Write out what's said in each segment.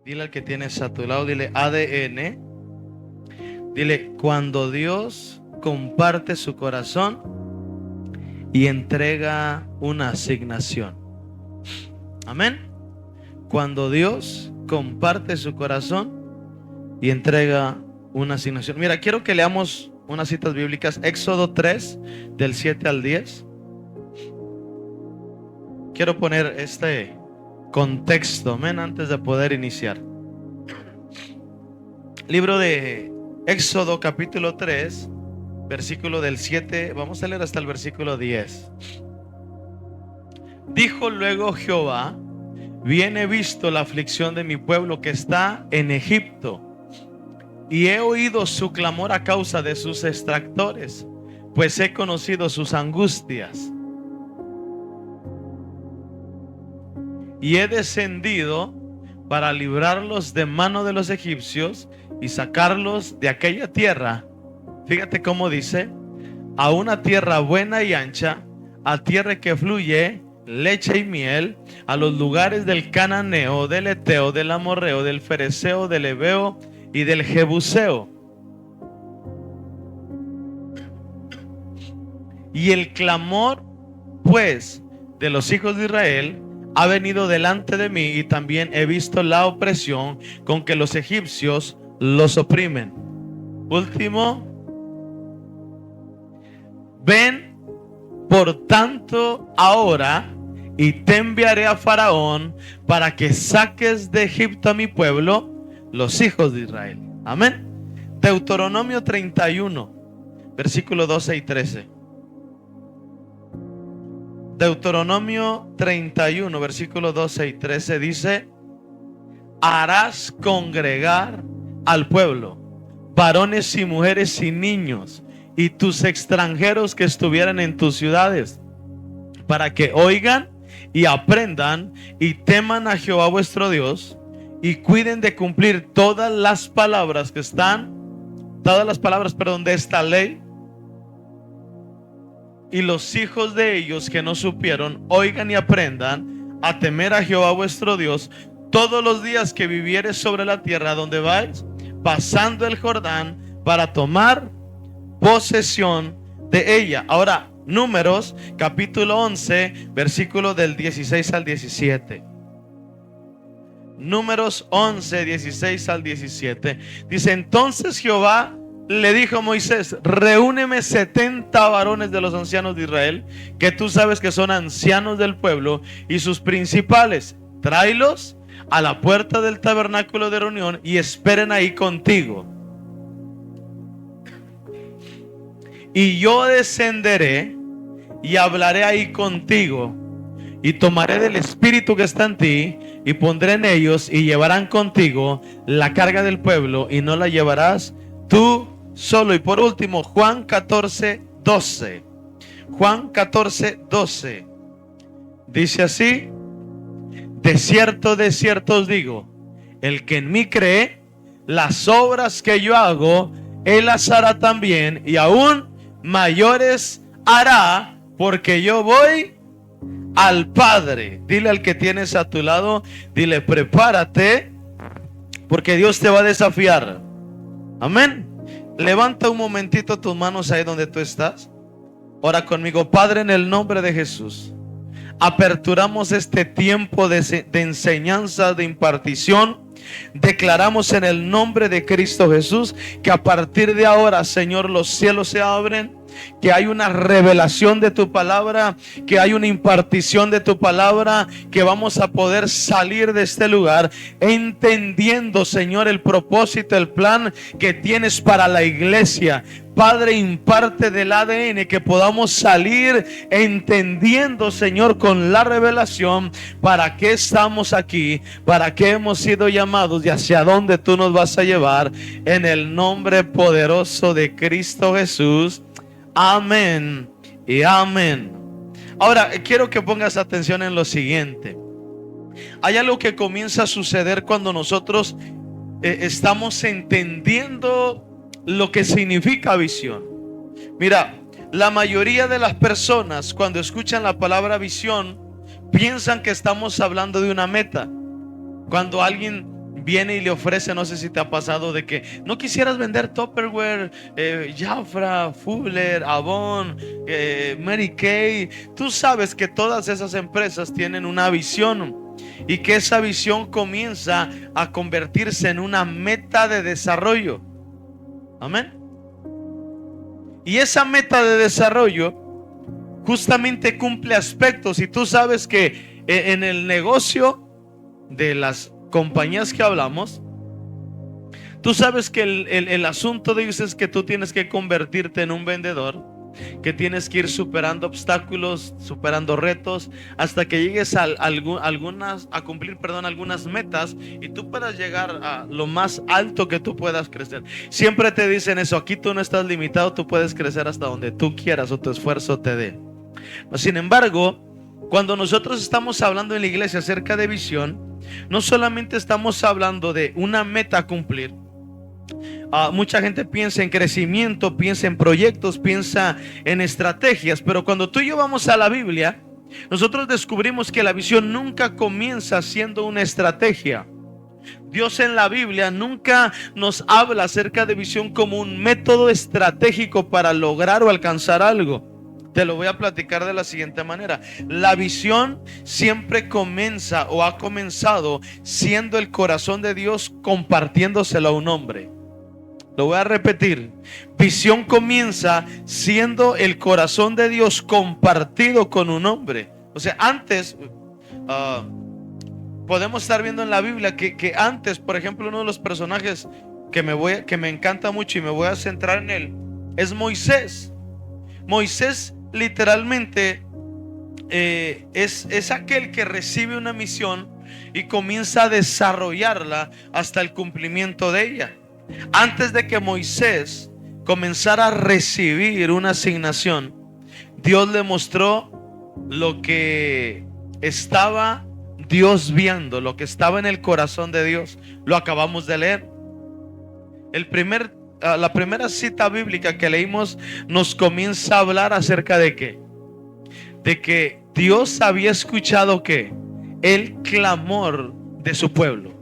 Dile al que tienes a tu lado, dile ADN. Dile, cuando Dios comparte su corazón y entrega una asignación. Amén. Cuando Dios comparte su corazón y entrega una asignación. Mira, quiero que leamos unas citas bíblicas. Éxodo 3, del 7 al 10. Quiero poner este contexto, amén, antes de poder iniciar. Libro de Éxodo capítulo 3, versículo del 7, vamos a leer hasta el versículo 10. Dijo luego Jehová: bien he visto la aflicción de mi pueblo que está en Egipto, y he oído su clamor a causa de sus extractores, pues he conocido sus angustias. Y he descendido para librarlos de mano de los egipcios y sacarlos de aquella tierra. Fíjate cómo dice: a una tierra buena y ancha, a tierra que fluye leche y miel, a los lugares del cananeo, del eteo, del amorreo, del fereceo, del heveo y del jebuseo. Y el clamor pues de los hijos de Israel ha venido delante de mí, y también he visto la opresión con que los egipcios los oprimen. Último: ven por tanto ahora, y te enviaré a Faraón para que saques de Egipto a mi pueblo, los hijos de Israel. Amén. Deuteronomio 31, versículo 12 y 13. Deuteronomio 31, versículo 12 y 13 dice: harás congregar al pueblo, varones y mujeres y niños, y tus extranjeros que estuvieran en tus ciudades, para que oigan y aprendan y teman a Jehová vuestro Dios, y cuiden de cumplir todas las palabras que están, de esta ley. Y los hijos de ellos que no supieron, oigan y aprendan a temer a Jehová vuestro Dios todos los días que vivieres sobre la tierra donde vais, pasando el Jordán, para tomar posesión de ella. Ahora, Números capítulo 11, versículo del 16 al 17. Números 11, 16 al 17. Dice: entonces Jehová le dijo a Moisés: reúneme 70 varones de los ancianos de Israel, que tú sabes que son ancianos del pueblo, y sus principales, tráelos a la puerta del tabernáculo de reunión y esperen ahí contigo. Y yo descenderé y hablaré ahí contigo, y tomaré del espíritu que está en ti y pondré en ellos, y llevarán contigo la carga del pueblo, y no la llevarás tú solo. Y por último, Juan 14, 12. Juan 14, 12. Dice así: de cierto os digo, el que en mí cree, las obras que yo hago, él las hará también, y aún mayores hará, porque yo voy al Padre. Dile al que tienes a tu lado, dile: prepárate, porque Dios te va a desafiar. Amén. Levanta un momentito tus manos ahí donde tú estás. Ora conmigo. Padre, en el nombre de Jesús, aperturamos este tiempo de enseñanza, de impartición. Declaramos en el nombre de Cristo Jesús que a partir de ahora, Señor, los cielos se abren, que hay una revelación de tu palabra, que hay una impartición de tu palabra, que vamos a poder salir de este lugar entendiendo, Señor, el propósito, el plan que tienes para la iglesia. Padre, imparte del ADN, que podamos salir entendiendo, Señor, con la revelación, para qué estamos aquí, para qué hemos sido llamados y hacia dónde tú nos vas a llevar, en el nombre poderoso de Cristo Jesús. Amén y amén. Ahora, quiero que pongas atención en lo siguiente. Hay algo que comienza a suceder cuando nosotros estamos entendiendo lo que significa visión. Mira, la mayoría de las personas, cuando escuchan la palabra visión, piensan que estamos hablando de una meta. Cuando alguien viene y le ofrece, no sé si te ha pasado, de que no quisieras vender Tupperware, Jafra, Fuller, Avon, Mary Kay. Tú sabes que todas esas empresas tienen una visión y que esa visión comienza a convertirse en una meta de desarrollo. Amén. Y esa meta de desarrollo justamente cumple aspectos, y tú sabes que en el negocio de las compañías que hablamos, tú sabes que el asunto de ellos es que tú tienes que convertirte en un vendedor, que tienes que ir superando obstáculos, superando retos, hasta que llegues a cumplir algunas metas, y tú puedas llegar a lo más alto que tú puedas crecer. Siempre te dicen eso: aquí tú no estás limitado, tú puedes crecer hasta donde tú quieras o tu esfuerzo te dé. Sin embargo, cuando nosotros estamos hablando en la iglesia acerca de visión, no solamente estamos hablando de una meta a cumplir. Mucha gente piensa en crecimiento, piensa en proyectos, piensa en estrategias, pero cuando tú y yo vamos a la Biblia, nosotros descubrimos que la visión nunca comienza siendo una estrategia. Dios en la Biblia nunca nos habla acerca de visión como un método estratégico para lograr o alcanzar algo. Te lo voy a platicar de la siguiente manera. La visión siempre comienza o ha comenzado siendo el corazón de Dios compartiéndoselo a un hombre. Lo voy a repetir. Visión comienza siendo el corazón de Dios compartido con un hombre. O sea, antes podemos estar viendo en la Biblia que antes, por ejemplo, uno de los personajes que me encanta mucho y me voy a centrar en él es Moisés. Moisés literalmente es aquel que recibe una misión y comienza a desarrollarla hasta el cumplimiento de ella. Antes de que Moisés comenzara a recibir una asignación, Dios le mostró lo que estaba Dios viendo, lo que estaba en el corazón de Dios. Lo acabamos de leer. La primera cita bíblica que leímos nos comienza a hablar acerca de qué. De que Dios había escuchado ¿qué? El clamor de su pueblo,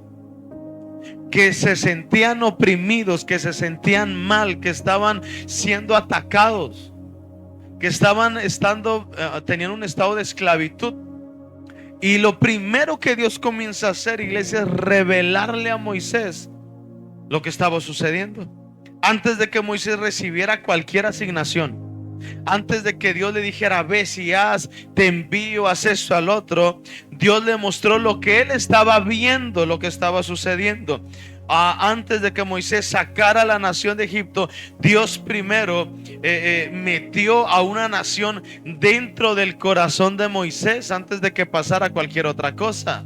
que se sentían oprimidos, que se sentían mal, que estaban siendo atacados, que tenían un estado de esclavitud. Y lo primero que Dios comienza a hacer, iglesia, es revelarle a Moisés lo que estaba sucediendo. Antes de que Moisés recibiera cualquier asignación, antes de que Dios le dijera: ve si haz, te envío, haz esto al otro, Dios le mostró lo que él estaba viendo, lo que estaba sucediendo. Antes de que Moisés sacara a la nación de Egipto, Dios primero metió a una nación dentro del corazón de Moisés antes de que pasara cualquier otra cosa.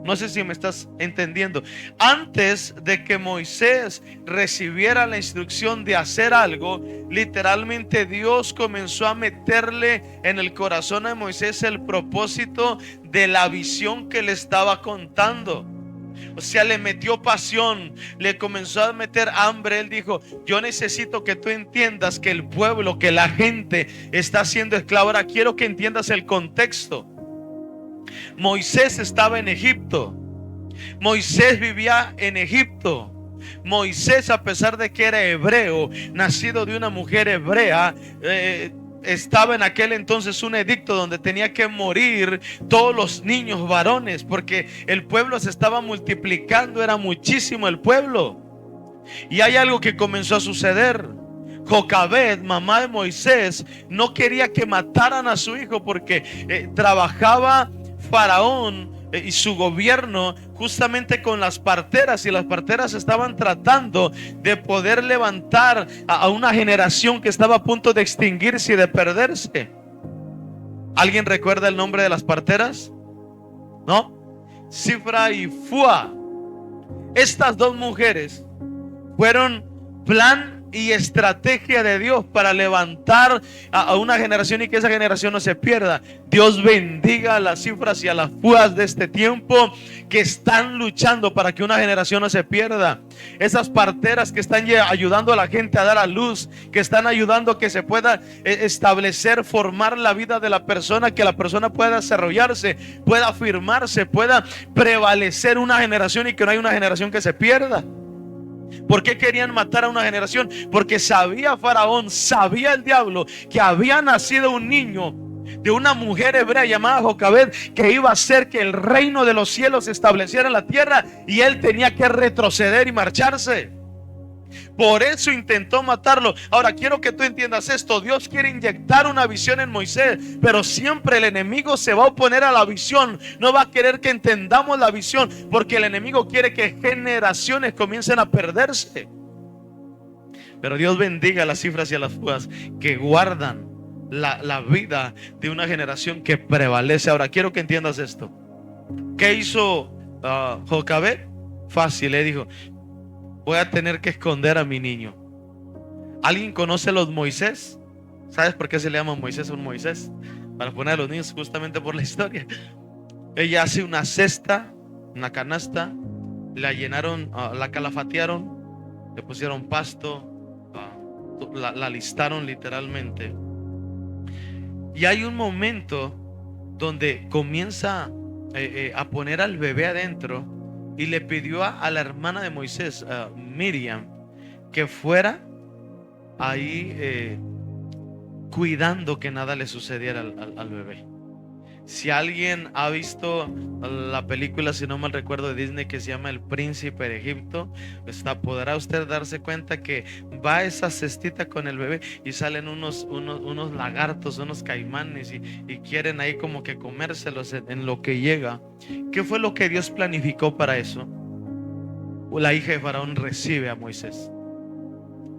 No sé si me estás entendiendo. Antes de que Moisés recibiera la instrucción de hacer algo, literalmente Dios comenzó a meterle en el corazón de Moisés el propósito de la visión que le estaba contando. O sea, le metió pasión, le comenzó a meter hambre. Él dijo: yo necesito que tú entiendas que el pueblo, que la gente está siendo esclava. Ahora quiero que entiendas el contexto. Moisés estaba en Egipto. Moisés vivía en Egipto. Moisés, a pesar de que era hebreo, nacido de una mujer hebrea, estaba en aquel entonces un edicto donde tenía que morir todos los niños varones, porque el pueblo se estaba multiplicando, era muchísimo el pueblo. Y hay algo que comenzó a suceder. Jocabed, mamá de Moisés, no quería que mataran a su hijo porque trabajaba Faraón y su gobierno justamente con las parteras, y las parteras estaban tratando de poder levantar a una generación que estaba a punto de extinguirse y de perderse. ¿Alguien recuerda el nombre de las parteras? ¿No? Cifra y Fua. Estas dos mujeres fueron plan y estrategia de Dios para levantar a una generación y que esa generación no se pierda. Dios bendiga a las cifras y a las fugas de este tiempo que están luchando para que una generación no se pierda. Esas parteras que están ayudando a la gente a dar a luz, que están ayudando a que se pueda establecer, formar la vida de la persona, que la persona pueda desarrollarse, pueda afirmarse, pueda prevalecer una generación y que no haya una generación que se pierda. ¿Por qué querían matar a una generación? Porque sabía Faraón, sabía el diablo que había nacido un niño de una mujer hebrea llamada Jocabed, que iba a hacer que el reino de los cielos se estableciera en la tierra, y él tenía que retroceder y marcharse. Por eso intentó matarlo. Ahora quiero que tú entiendas esto. Dios quiere inyectar una visión en Moisés, pero siempre el enemigo se va a oponer a la visión. No va a querer que entendamos la visión, porque el enemigo quiere que generaciones comiencen a perderse. Pero Dios bendiga a las cifras y a las fugas que guardan la vida de una generación que prevalece. Ahora quiero que entiendas esto. ¿Qué hizo Jocabed? Fácil, le dijo: voy a tener que esconder a mi niño. ¿Alguien conoce a los Moisés? ¿Sabes por qué se le llama Moisés a un Moisés? Para poner a los niños, justamente por la historia. Ella hace una cesta, una canasta, la llenaron, la calafatearon, le pusieron pasto, la listaron literalmente. Y hay un momento donde comienza a poner al bebé adentro, y le pidió a la hermana de Moisés, Miriam, que fuera ahí cuidando que nada le sucediera al bebé. Si alguien ha visto la película, si no mal recuerdo, de Disney, que se llama El Príncipe de Egipto, podrá usted darse cuenta que va esa cestita con el bebé y salen unos lagartos, unos caimanes, y quieren ahí como que comérselos en lo que llega. ¿Qué fue lo que Dios planificó para eso? La hija de Faraón recibe a Moisés,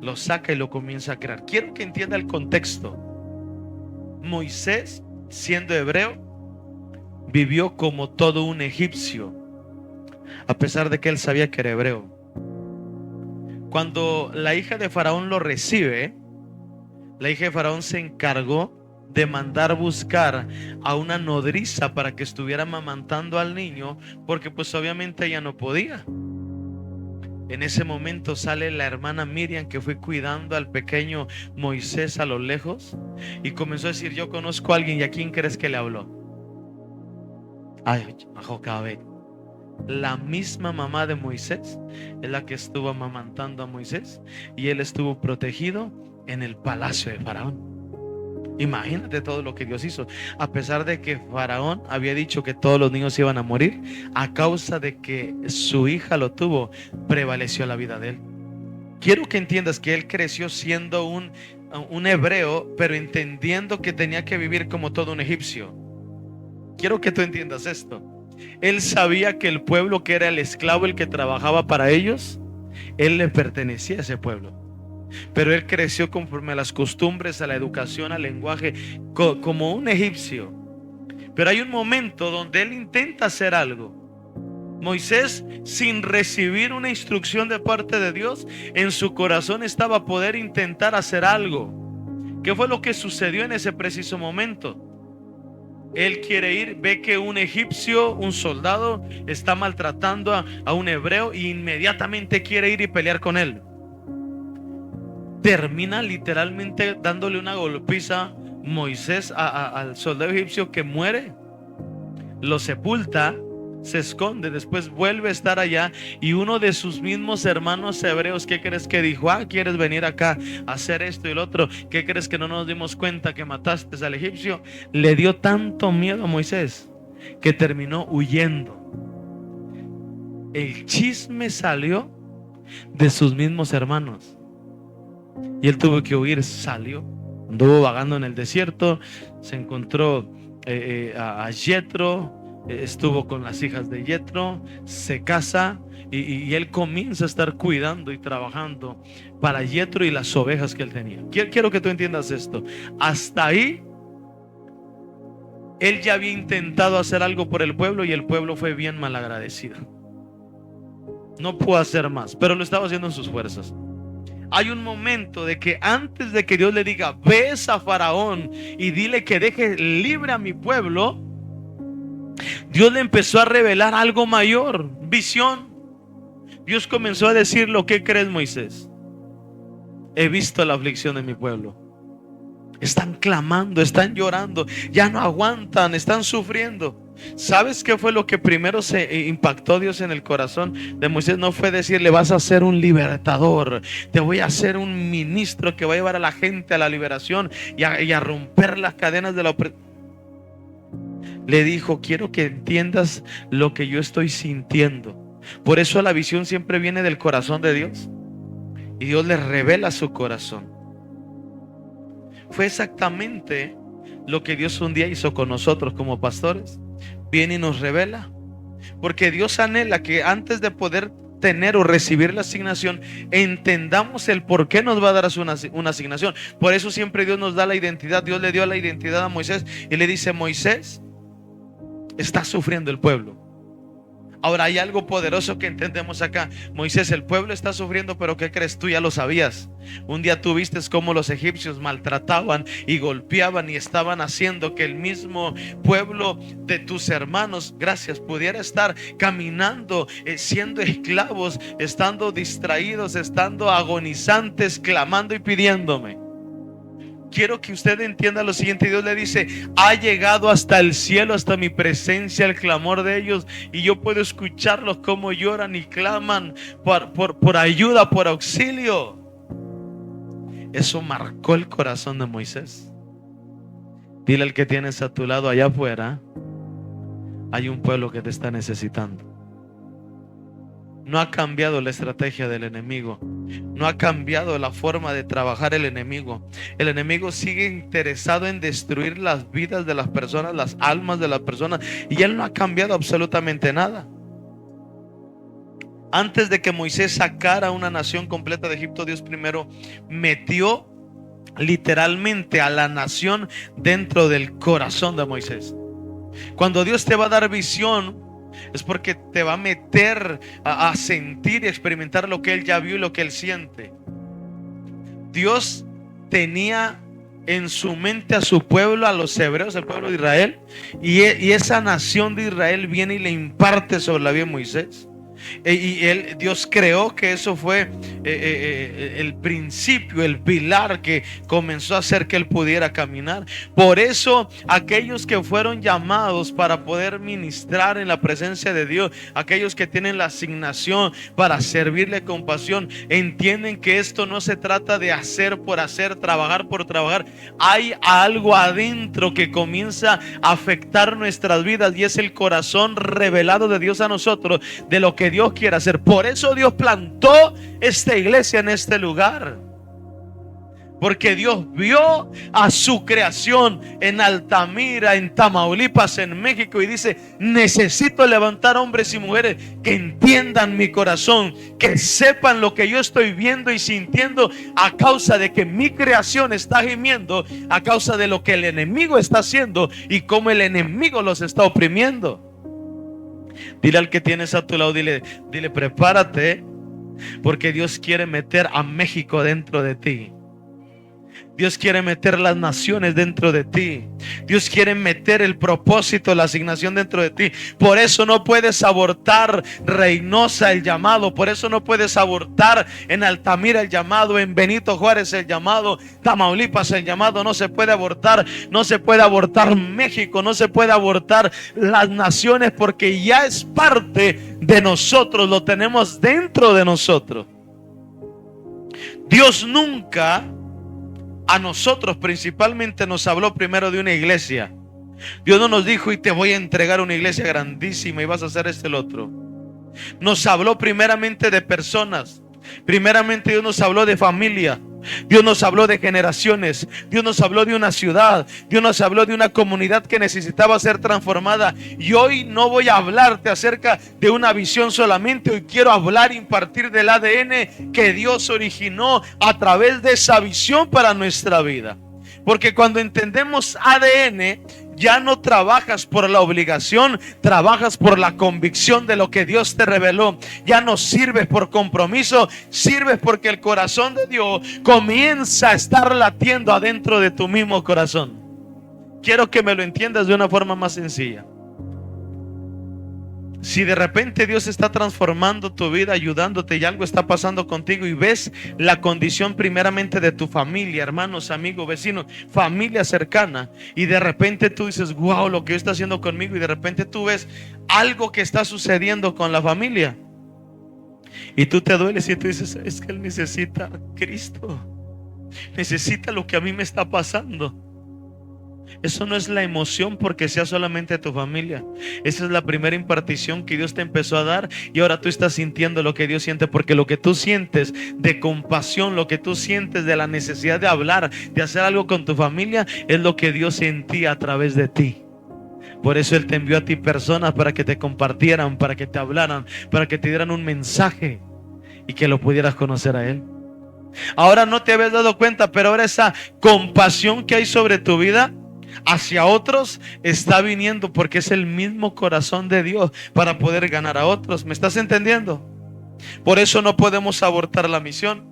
lo saca y lo comienza a crear. Quiero que entienda el contexto. Moisés, siendo hebreo, vivió como todo un egipcio, a pesar de que él sabía que era hebreo. Cuando la hija de Faraón lo recibe, la hija de Faraón se encargó de mandar buscar a una nodriza para que estuviera amamantando al niño, porque pues obviamente ella no podía. En ese momento sale la hermana Miriam, que fue cuidando al pequeño Moisés a lo lejos, y comenzó a decir: yo conozco a alguien. ¿Y a quién crees que le habló? A Jocabed. La misma mamá de Moisés es la que estuvo amamantando a Moisés, y él estuvo protegido en el palacio de Faraón. Imagínate todo lo que Dios hizo. A pesar de que Faraón había dicho que todos los niños iban a morir, a causa de que su hija lo tuvo, prevaleció la vida de él. Quiero que entiendas que él creció siendo un hebreo, pero entendiendo que tenía que vivir como todo un egipcio. Quiero que tú entiendas esto. Él sabía que el pueblo que era el esclavo, el que trabajaba para ellos, él le pertenecía a ese pueblo. Pero él creció conforme a las costumbres, a la educación, al lenguaje, como un egipcio. Pero hay un momento donde él intenta hacer algo. Moisés, sin recibir una instrucción de parte de Dios, en su corazón estaba poder intentar hacer algo. ¿Qué fue lo que sucedió en ese preciso momento? Él quiere ir, ve que un egipcio, un soldado, está maltratando a un hebreo, e inmediatamente quiere ir y pelear con él. Termina literalmente dándole una golpiza Moisés al soldado egipcio, que muere. Lo sepulta, se esconde, después vuelve a estar allá, y uno de sus mismos hermanos hebreos, ¿qué crees que dijo? ¿Quieres venir acá a hacer esto y el otro? ¿Qué crees que no nos dimos cuenta que mataste al egipcio? Le dio tanto miedo a Moisés que terminó huyendo. El chisme salió de sus mismos hermanos y él tuvo que huir. Salió, anduvo vagando en el desierto, se encontró a Jetro, estuvo con las hijas de Jetro, se casa, y él comienza a estar cuidando y trabajando para Jetro y las ovejas que él tenía. Quiero que tú entiendas esto. Hasta ahí él ya había intentado hacer algo por el pueblo, y el pueblo fue bien malagradecido. No pudo hacer más, pero lo estaba haciendo en sus fuerzas. hay un momento de que antes de que Dios le diga, ves a Faraón y dile que deje libre a mi pueblo, Dios le empezó a revelar algo mayor, visión. Dios comenzó a decirle, ¿qué crees, Moisés? He visto la aflicción de mi pueblo. Están clamando, están llorando, ya no aguantan, están sufriendo. ¿Sabes qué fue lo que primero se impactó Dios en el corazón de Moisés? No fue decirle, vas a ser un libertador, te voy a hacer un ministro que va a llevar a la gente a la liberación y a romper las cadenas de la opresión. Le dijo, quiero que entiendas lo que yo estoy sintiendo. Por eso la visión siempre viene del corazón de Dios, y Dios le revela su corazón. Fue exactamente lo que Dios un día hizo con nosotros como pastores. Viene y nos revela, porque Dios anhela que antes de poder tener o recibir la asignación, entendamos el por qué nos va a dar una asignación. Por eso siempre Dios nos da la identidad. Dios le dio la identidad a Moisés y le dice, Moisés, está sufriendo el pueblo. Ahora hay algo poderoso que entendemos acá. Moisés, el pueblo está sufriendo, pero ¿qué crees? Tú ya lo sabías. Un día tú viste cómo los egipcios maltrataban y golpeaban y estaban haciendo que el mismo pueblo de tus hermanos, gracias, pudiera estar caminando, siendo esclavos, estando distraídos, estando agonizantes, clamando y pidiéndome. Quiero que usted entienda lo siguiente. Dios le dice, ha llegado hasta el cielo, hasta mi presencia, el clamor de ellos, y yo puedo escucharlos como lloran y claman por ayuda, por auxilio. Eso marcó el corazón de Moisés. Dile al que tienes a tu lado, allá afuera hay un pueblo que te está necesitando. No ha cambiado la estrategia del enemigo. No ha cambiado la forma de trabajar el enemigo. El enemigo sigue interesado en destruir las vidas de las personas, las almas de las personas, y él no ha cambiado absolutamente nada. Antes de que Moisés sacara una nación completa de Egipto, Dios primero metió literalmente a la nación dentro del corazón de Moisés. Cuando Dios te va a dar visión, es porque te va a meter a sentir y experimentar lo que Él ya vio y lo que Él siente. Dios tenía en su mente a su pueblo, a los hebreos, el pueblo de Israel, y esa nación de Israel viene y le imparte sobre la vida de Moisés. Dios creó que eso fue el principio, el pilar que comenzó a hacer que él pudiera caminar. Por eso aquellos que fueron llamados para poder ministrar en la presencia de Dios, aquellos que tienen la asignación para servirle con pasión, entienden que esto no se trata de hacer por hacer, trabajar por trabajar. Hay algo adentro que comienza a afectar nuestras vidas, y es el corazón revelado de Dios a nosotros, de lo que Dios quiere hacer. Por eso Dios plantó esta iglesia en este lugar, porque Dios vio a su creación en Altamira, en Tamaulipas, en México, y dice, necesito levantar hombres y mujeres que entiendan mi corazón, que sepan lo que yo estoy viendo y sintiendo a causa de que mi creación está gimiendo, a causa de lo que el enemigo está haciendo y cómo el enemigo los está oprimiendo. Dile al que tienes a tu lado, dile, prepárate, porque Dios quiere meter a México dentro de ti. Dios quiere meter las naciones dentro de ti. Dios quiere meter el propósito, la asignación dentro de ti. Por eso no puedes abortar Reynosa el llamado. Por eso no puedes abortar en Altamira el llamado, en Benito Juárez el llamado, Tamaulipas el llamado. No se puede abortar. No se puede abortar México. No se puede abortar las naciones, porque ya es parte de nosotros. Lo tenemos dentro de nosotros. Dios nunca a nosotros principalmente nos habló primero de una iglesia. Dios no nos dijo, y te voy a entregar una iglesia grandísima y vas a hacer esto y el otro. Nos habló primeramente de personas. Primeramente Dios nos habló de familia. Dios nos habló de generaciones. Dios nos habló de una ciudad. Dios nos habló de una comunidad que necesitaba ser transformada. Y hoy no voy a hablarte acerca de una visión solamente. Hoy quiero hablar, impartir del ADN que Dios originó a través de esa visión para nuestra vida. Porque cuando entendemos ADN, Ya no trabajas por la obligación, trabajas por la convicción de lo que Dios te reveló. Ya no sirves por compromiso, sirves porque el corazón de Dios comienza a estar latiendo adentro de tu mismo corazón. Quiero que me lo entiendas de una forma más sencilla. Si de repente Dios está transformando tu vida, ayudándote, y algo está pasando contigo, y ves la condición primeramente de tu familia, hermanos, amigos, vecinos, familia cercana, y de repente tú dices, wow, lo que Dios está haciendo conmigo, y de repente tú ves algo que está sucediendo con la familia, y tú te dueles y tú dices, es que él necesita a Cristo, necesita lo que a mí me está pasando. Eso no es la emoción porque sea solamente tu familia. Esa es la primera impartición que Dios te empezó a dar, y ahora tú estás sintiendo lo que Dios siente, porque lo que tú sientes de compasión, lo que tú sientes de la necesidad de hablar, de hacer algo con tu familia, es lo que Dios sentía a través de ti. Por eso Él te envió a ti personas para que te compartieran, para que te hablaran, para que te dieran un mensaje y que lo pudieras conocer a Él. Ahora no te habías dado cuenta, pero ahora esa compasión que hay sobre tu vida hacia otros está viniendo porque es el mismo corazón de Dios para poder ganar a otros. ¿Me estás entendiendo? Por eso no podemos abortar la misión.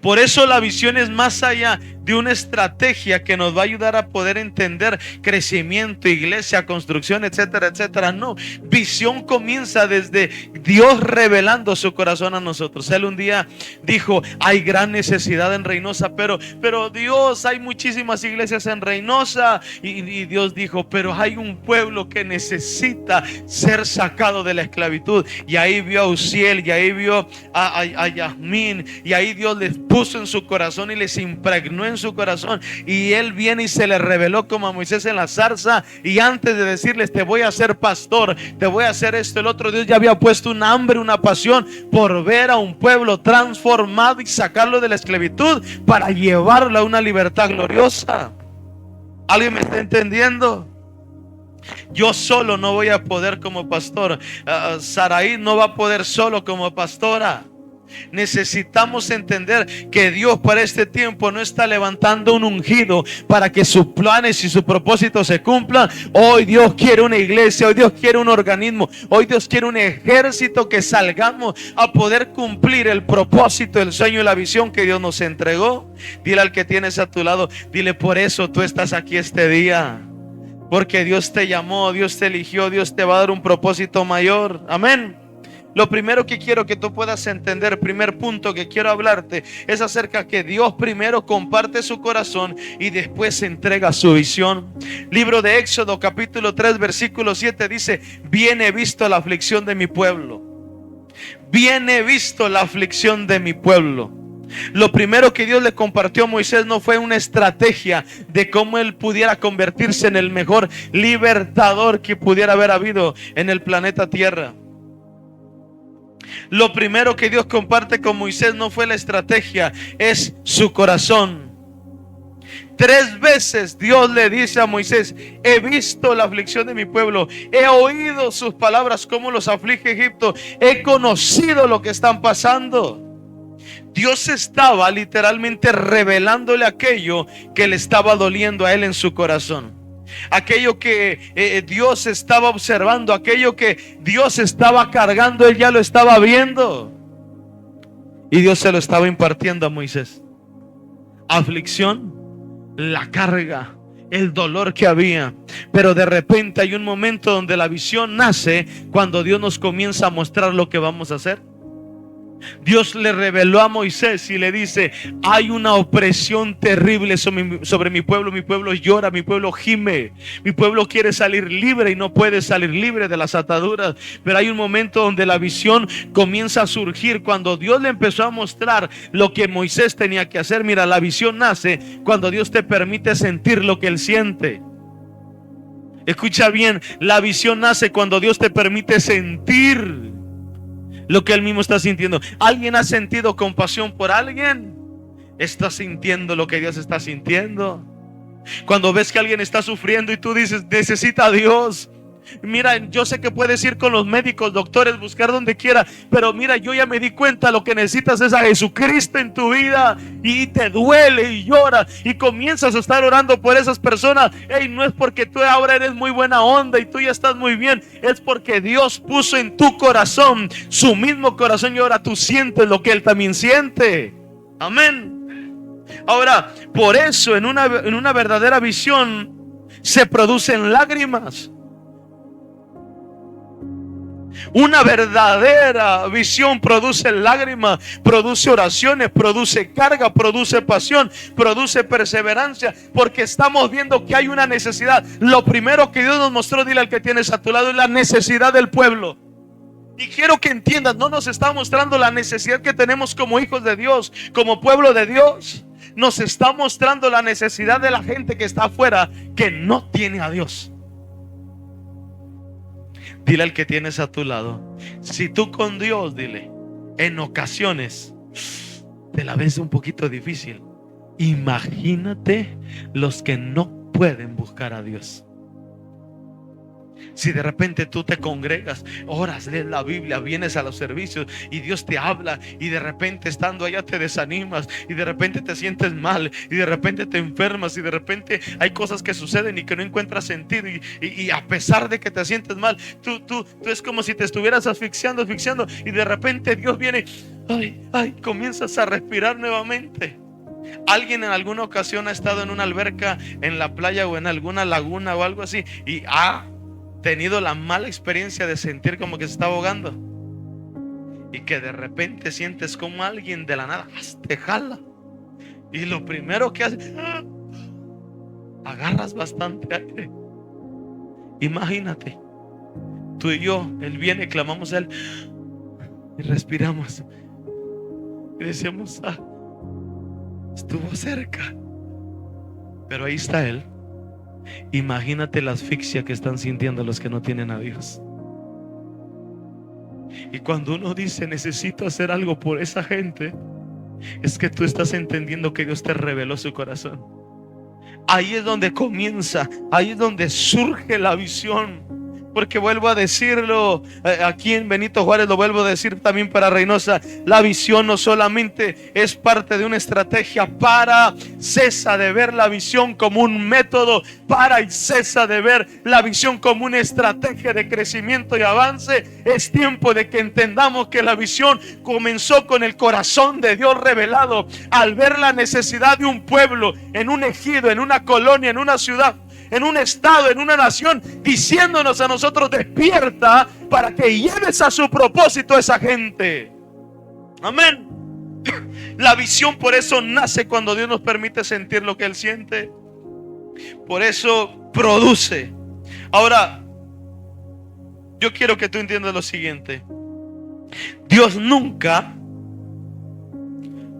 Por eso la visión es más allá de una estrategia que nos va a ayudar a poder entender crecimiento, iglesia, construcción, etcétera, etcétera. No, visión comienza desde Dios revelando su corazón a nosotros. Él un día dijo, hay gran necesidad en Reynosa, pero Dios, hay muchísimas iglesias en Reynosa, y Dios dijo, pero hay un pueblo que necesita ser sacado de la esclavitud. Y ahí vio a Uziel, y ahí vio a Yasmín, y ahí Dios les puso en su corazón y les impregnó en su corazón, y Él viene y se le reveló como a Moisés en la zarza, y antes de decirles te voy a hacer pastor, te voy a hacer esto, el otro, Dios ya había puesto un hambre, una pasión por ver a un pueblo transformado y sacarlo de la esclavitud para llevarlo a una libertad gloriosa. ¿Alguien me está entendiendo? Yo solo no voy a poder como pastor. Saraí no va a poder solo como pastora. Necesitamos entender que Dios para este tiempo no está levantando un ungido para que sus planes y sus propósitos se cumplan. Hoy Dios quiere una iglesia, hoy Dios quiere un organismo, hoy Dios quiere un ejército que salgamos a poder cumplir el propósito, el sueño y la visión que Dios nos entregó. Dile al que tienes a tu lado, dile, por eso tú estás aquí este día, porque Dios te llamó, Dios te eligió, Dios te va a dar un propósito mayor. Amén. Lo primero que quiero que tú puedas entender, primer punto que quiero hablarte, es acerca que Dios primero comparte su corazón y después entrega su visión. Libro de Éxodo capítulo 3 versículo 7 dice, bien he visto la aflicción de mi pueblo. Bien he visto la aflicción de mi pueblo. Lo primero que Dios le compartió a Moisés no fue una estrategia de cómo él pudiera convertirse en el mejor libertador que pudiera haber habido en el planeta Tierra. Lo primero que Dios comparte con Moisés no fue la estrategia, es su corazón. 3 veces Dios le dice a Moisés, he visto la aflicción de mi pueblo, he oído sus palabras, cómo los aflige Egipto, he conocido lo que están pasando. Dios estaba literalmente revelándole aquello que le estaba doliendo a él en su corazón. Aquello que Dios estaba observando, aquello que Dios estaba cargando, él ya lo estaba viendo. Y Dios se lo estaba impartiendo a Moisés. Aflicción, la carga, el dolor que había. Pero de repente hay un momento donde la visión nace cuando Dios nos comienza a mostrar lo que vamos a hacer. Dios le reveló a Moisés y le dice, hay una opresión terrible sobre mi pueblo llora, mi pueblo gime, mi pueblo quiere salir libre y no puede salir libre de las ataduras. Pero hay un momento donde la visión comienza a surgir cuando Dios le empezó a mostrar lo que Moisés tenía que hacer. Mira, la visión nace cuando Dios te permite sentir lo que Él siente. Escucha bien, la visión nace cuando Dios te permite sentir lo que Él mismo está sintiendo. ¿Alguien ha sentido compasión por alguien? ¿Está sintiendo lo que Dios está sintiendo? Cuando ves que alguien está sufriendo y tú dices, necesita a Dios, Mira, yo sé que puedes ir con los médicos, doctores, buscar donde quiera, pero mira, yo ya me di cuenta, lo que necesitas es a Jesucristo en tu vida, y te duele y llora y comienzas a estar orando por esas personas. Hey, no es porque tú ahora eres muy buena onda y tú ya estás muy bien, es porque Dios puso en tu corazón su mismo corazón y ahora tú sientes lo que Él también siente. Amén. Ahora, por eso en una verdadera visión se producen lágrimas. Una verdadera visión produce lágrimas, produce oraciones, produce carga, produce pasión, produce perseverancia, porque estamos viendo que hay una necesidad. Lo primero que Dios nos mostró, dile al que tienes a tu lado, es la necesidad del pueblo. Y quiero que entiendas, no nos está mostrando la necesidad que tenemos como hijos de Dios, como pueblo de Dios. Nos está mostrando la necesidad de la gente que está afuera, que no tiene a Dios. Dile al que tienes a tu lado, si tú con Dios, dile, en ocasiones te la ves un poquito difícil, imagínate los que no pueden buscar a Dios. Si de repente tú te congregas, oras, lees la Biblia, vienes a los servicios y Dios te habla, y de repente estando allá te desanimas, y de repente te sientes mal, y de repente te enfermas, y de repente hay cosas que suceden y que no encuentras sentido, y a pesar de que te sientes mal, tú es como si te estuvieras asfixiando, y de repente Dios viene, comienzas a respirar nuevamente. Alguien en alguna ocasión ha estado en una alberca, en la playa o en alguna laguna o algo así, y tenido la mala experiencia de sentir como que se está ahogando, y que de repente sientes como alguien de la nada te jala, y lo primero que haces, agarras bastante aire. Imagínate, tú y yo, Él viene, clamamos a Él y respiramos y decimos, estuvo cerca, pero ahí está Él. Imagínate la asfixia que están sintiendo los que no tienen a Dios. Y cuando uno dice necesito hacer algo por esa gente, es que tú estás entendiendo que Dios te reveló su corazón. Ahí es donde comienza, ahí es donde surge la visión. Porque vuelvo a decirlo, aquí en Benito Juárez lo vuelvo a decir también para Reynosa, la visión no solamente es parte de una estrategia. Para, cesa de ver la visión como un método, para y cesa de ver la visión como una estrategia de crecimiento y avance. Es tiempo de que entendamos que la visión comenzó con el corazón de Dios revelado, al ver la necesidad de un pueblo, en un ejido, en una colonia, en una ciudad, en un estado, en una nación, diciéndonos a nosotros, despierta para que lleves a su propósito a esa gente. Amén. La visión por eso nace cuando Dios nos permite sentir lo que Él siente. Por eso produce. Ahora, yo quiero que tú entiendas lo siguiente. Dios nunca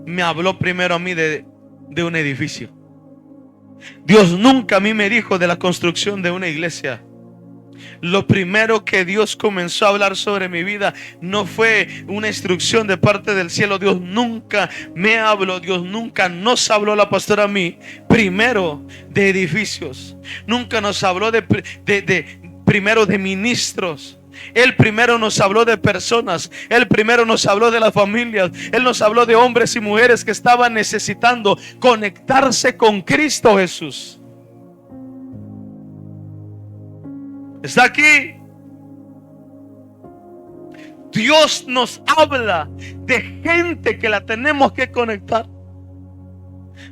me habló primero a mí de un edificio. Dios nunca a mí me dijo de la construcción de una iglesia. Lo primero que Dios comenzó a hablar sobre mi vida no fue una instrucción de parte del cielo. Dios nunca me habló, Dios nunca nos habló, la pastora, a mí primero de edificios. Nunca nos habló primero de ministros. Él primero nos habló de personas. Él primero nos habló de las familias. Él nos habló de hombres y mujeres que estaban necesitando conectarse con Cristo Jesús. ¿Está aquí? Dios nos habla de gente que la tenemos que conectar.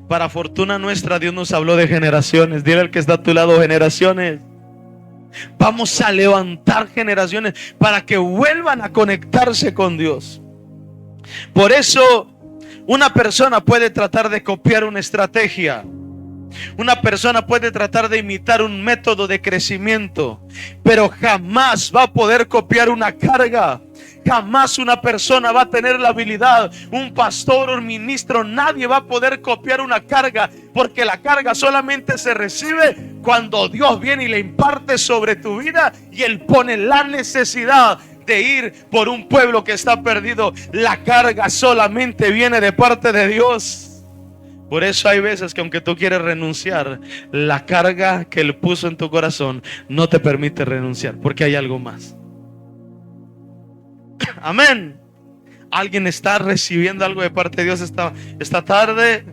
Para fortuna nuestra, Dios nos habló de generaciones. Dile al que está a tu lado, generaciones. Vamos a levantar generaciones para que vuelvan a conectarse con Dios. Por eso una persona puede tratar de copiar una estrategia. Una persona puede tratar de imitar un método de crecimiento, pero jamás va a poder copiar una carga. Jamás una persona va a tener la habilidad, un pastor o un ministro, nadie va a poder copiar una carga, porque la carga solamente se recibe cuando Dios viene y le imparte sobre tu vida y Él pone la necesidad de ir por un pueblo que está perdido. La carga solamente viene de parte de Dios. Por eso hay veces que aunque tú quieres renunciar, la carga que Él puso en tu corazón no te permite renunciar, porque hay algo más. Amén. ¿Alguien está recibiendo algo de parte de Dios esta tarde?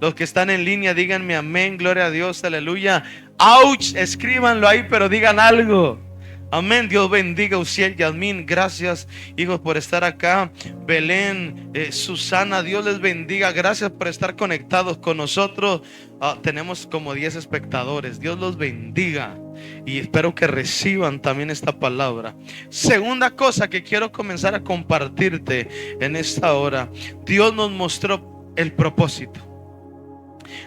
Los que están en línea, díganme amén, gloria a Dios, aleluya. Ouch, escríbanlo ahí, pero digan algo. Amén. Dios bendiga a Uciel, Yasmín, gracias hijos por estar acá. Belén, Susana, Dios les bendiga. Gracias por estar conectados con nosotros. Tenemos como 10 espectadores. Dios los bendiga y espero que reciban también esta palabra. Segunda cosa que quiero comenzar a compartirte en esta hora. Dios nos mostró el propósito.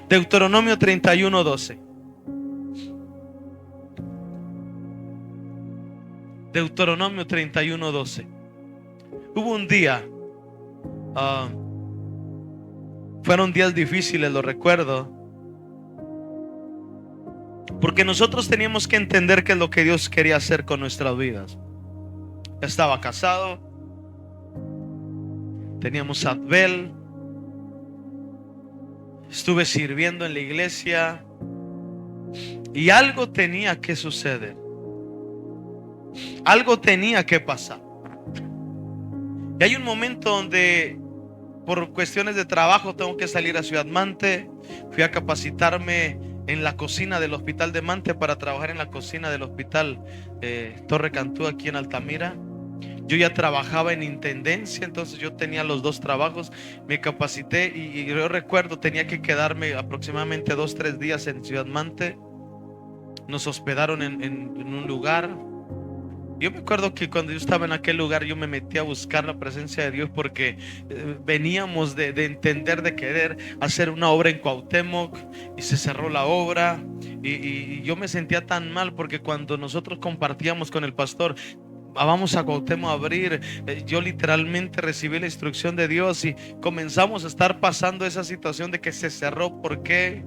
Deuteronomio 31:12. Deuteronomio 31:12. Hubo un día, fueron días difíciles, lo recuerdo, porque nosotros teníamos que entender qué es lo que Dios quería hacer con nuestras vidas. Ya estaba casado, teníamos Adbel, estuve sirviendo en la iglesia y algo tenía que suceder. Algo tenía que pasar. Y hay un momento donde por cuestiones de trabajo tengo que salir a Ciudad Mante. Fui a capacitarme en la cocina del hospital de Mante para trabajar en la cocina del hospital Torre Cantú aquí en Altamira. Yo ya trabajaba en intendencia, entonces yo tenía los dos trabajos. Me capacité y yo recuerdo tenía que quedarme aproximadamente 2-3 días en Ciudad Mante. Nos hospedaron en un lugar. Yo me acuerdo que cuando yo estaba en aquel lugar yo me metí a buscar la presencia de Dios porque veníamos de entender, de querer hacer una obra en Cuauhtémoc y se cerró la obra y yo me sentía tan mal porque cuando nosotros compartíamos con el pastor, vamos a Cuauhtémoc a abrir, yo literalmente recibí la instrucción de Dios y comenzamos a estar pasando esa situación de que se cerró. ¿Por qué?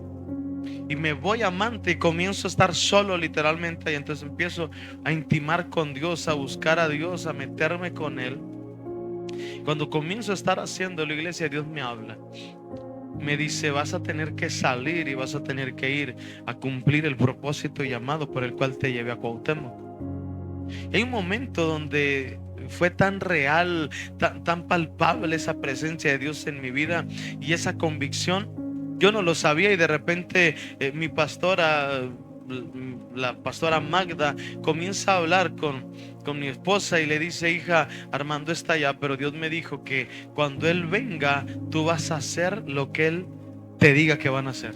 Y me voy a Mante y comienzo a estar solo literalmente. Y entonces empiezo a intimar con Dios, a buscar a Dios, a meterme con Él. Cuando comienzo a estar haciendo la iglesia, Dios me habla. Me dice, vas a tener que salir y vas a tener que ir a cumplir el propósito y llamado por el cual te llevé a Cuauhtémoc. Y hay un momento donde fue tan real, tan palpable esa presencia de Dios en mi vida y esa convicción. Yo no lo sabía y de repente mi pastora, la pastora Magda, comienza a hablar con mi esposa y le dice, hija, Armando está allá, pero Dios me dijo que cuando Él venga, tú vas a hacer lo que Él te diga que van a hacer.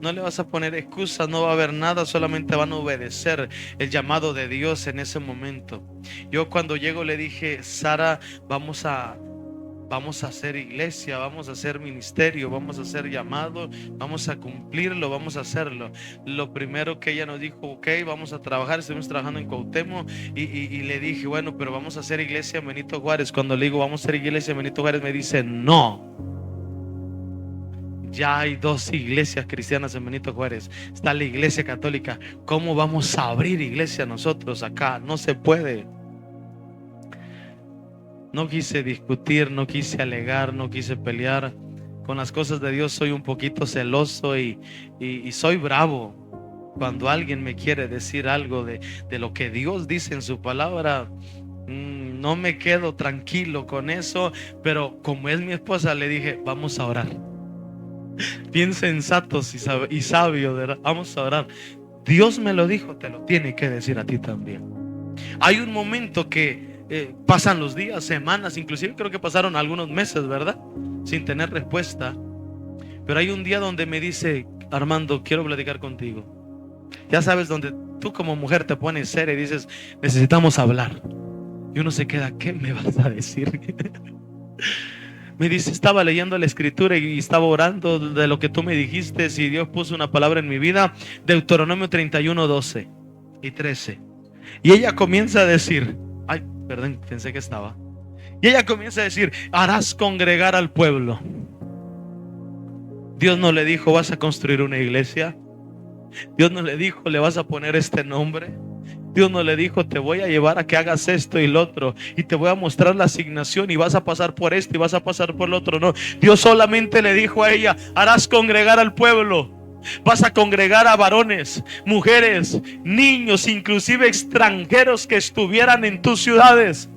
No le vas a poner excusas, no va a haber nada, solamente van a obedecer el llamado de Dios en ese momento. Yo cuando llego le dije, Sara, vamos a hacer iglesia, vamos a hacer ministerio, vamos a hacer llamado, vamos a cumplirlo, vamos a hacerlo. Lo primero que ella nos dijo, ok, vamos a trabajar. Estuvimos trabajando en Cuauhtémoc y le dije, bueno, pero vamos a hacer iglesia en Benito Juárez. Cuando le digo, vamos a hacer iglesia en Benito Juárez, me dice, no. Ya hay 2 iglesias cristianas en Benito Juárez. Está la iglesia católica. ¿Cómo vamos a abrir iglesia nosotros acá? No se puede. No quise discutir, no quise alegar, no quise pelear. Con las cosas de Dios soy un poquito celoso y soy bravo. Cuando alguien me quiere decir algo de lo que Dios dice en su palabra, no me quedo tranquilo con eso. Pero como es mi esposa, le dije, vamos a orar. Bien sensatos y sabios, ¿verdad? Vamos a orar. Dios me lo dijo, te lo tiene que decir a ti también. Hay un momento que pasan los días, semanas, inclusive creo que pasaron algunos meses, ¿verdad? Sin tener respuesta. Pero hay un día donde me dice, Armando, quiero platicar contigo. Ya sabes, donde tú como mujer te pones seria y dices, necesitamos hablar. Y uno se queda, ¿qué me vas a decir? Me dice, estaba leyendo la escritura y estaba orando de lo que tú me dijiste. Si Dios puso una palabra en mi vida, Deuteronomio 31:12 y 13. Y ella comienza a decir, ay, perdón, pensé que estaba. Y ella comienza a decir, harás congregar al pueblo. Dios no le dijo, vas a construir una iglesia. Dios no le dijo, le vas a poner este nombre. Dios no le dijo: te voy a llevar a que hagas esto y lo otro, y te voy a mostrar la asignación, y vas a pasar por esto y vas a pasar por lo otro. No, Dios solamente le dijo a ella: harás congregar al pueblo. Vas a congregar a varones, mujeres, niños, inclusive extranjeros que estuvieran en tus ciudades,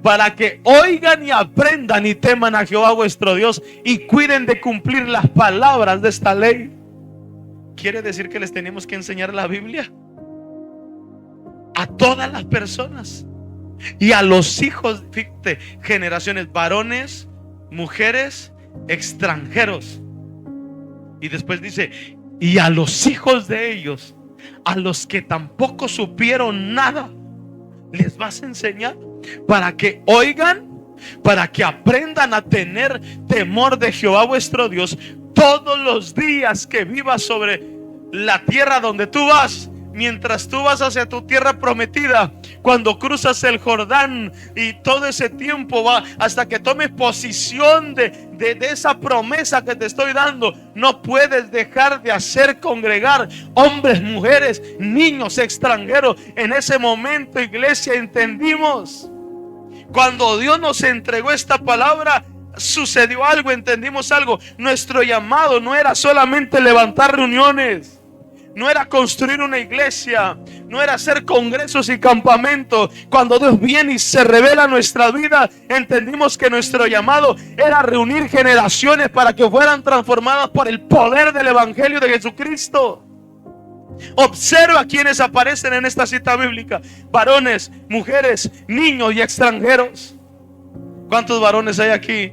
para que oigan y aprendan y teman a Jehová vuestro Dios y cuiden de cumplir las palabras de esta ley. ¿Quiere decir que les tenemos que enseñar la Biblia? A todas las personas y a los hijos, fíjate, generaciones, varones, mujeres, extranjeros. Y después dice: y a los hijos de ellos, a los que tampoco supieron nada, les vas a enseñar, para que oigan, para que aprendan a tener temor de Jehová vuestro Dios todos los días que vivas sobre la tierra donde tú vas. Mientras tú vas hacia tu tierra prometida, cuando cruzas el Jordán, y todo ese tiempo va hasta que tomes posición de esa promesa que te estoy dando, no puedes dejar de hacer congregar hombres, mujeres, niños, extranjeros. En ese momento, iglesia, entendimos, cuando Dios nos entregó esta palabra, sucedió algo, entendimos algo. Nuestro llamado no era solamente levantar reuniones, no era construir una iglesia, no era hacer congresos y campamentos. Cuando Dios viene y se revela en nuestra vida, entendimos que nuestro llamado era reunir generaciones para que fueran transformadas por el poder del Evangelio de Jesucristo. Observa quienes aparecen en esta cita bíblica: varones, mujeres, niños y extranjeros. ¿Cuántos varones hay aquí?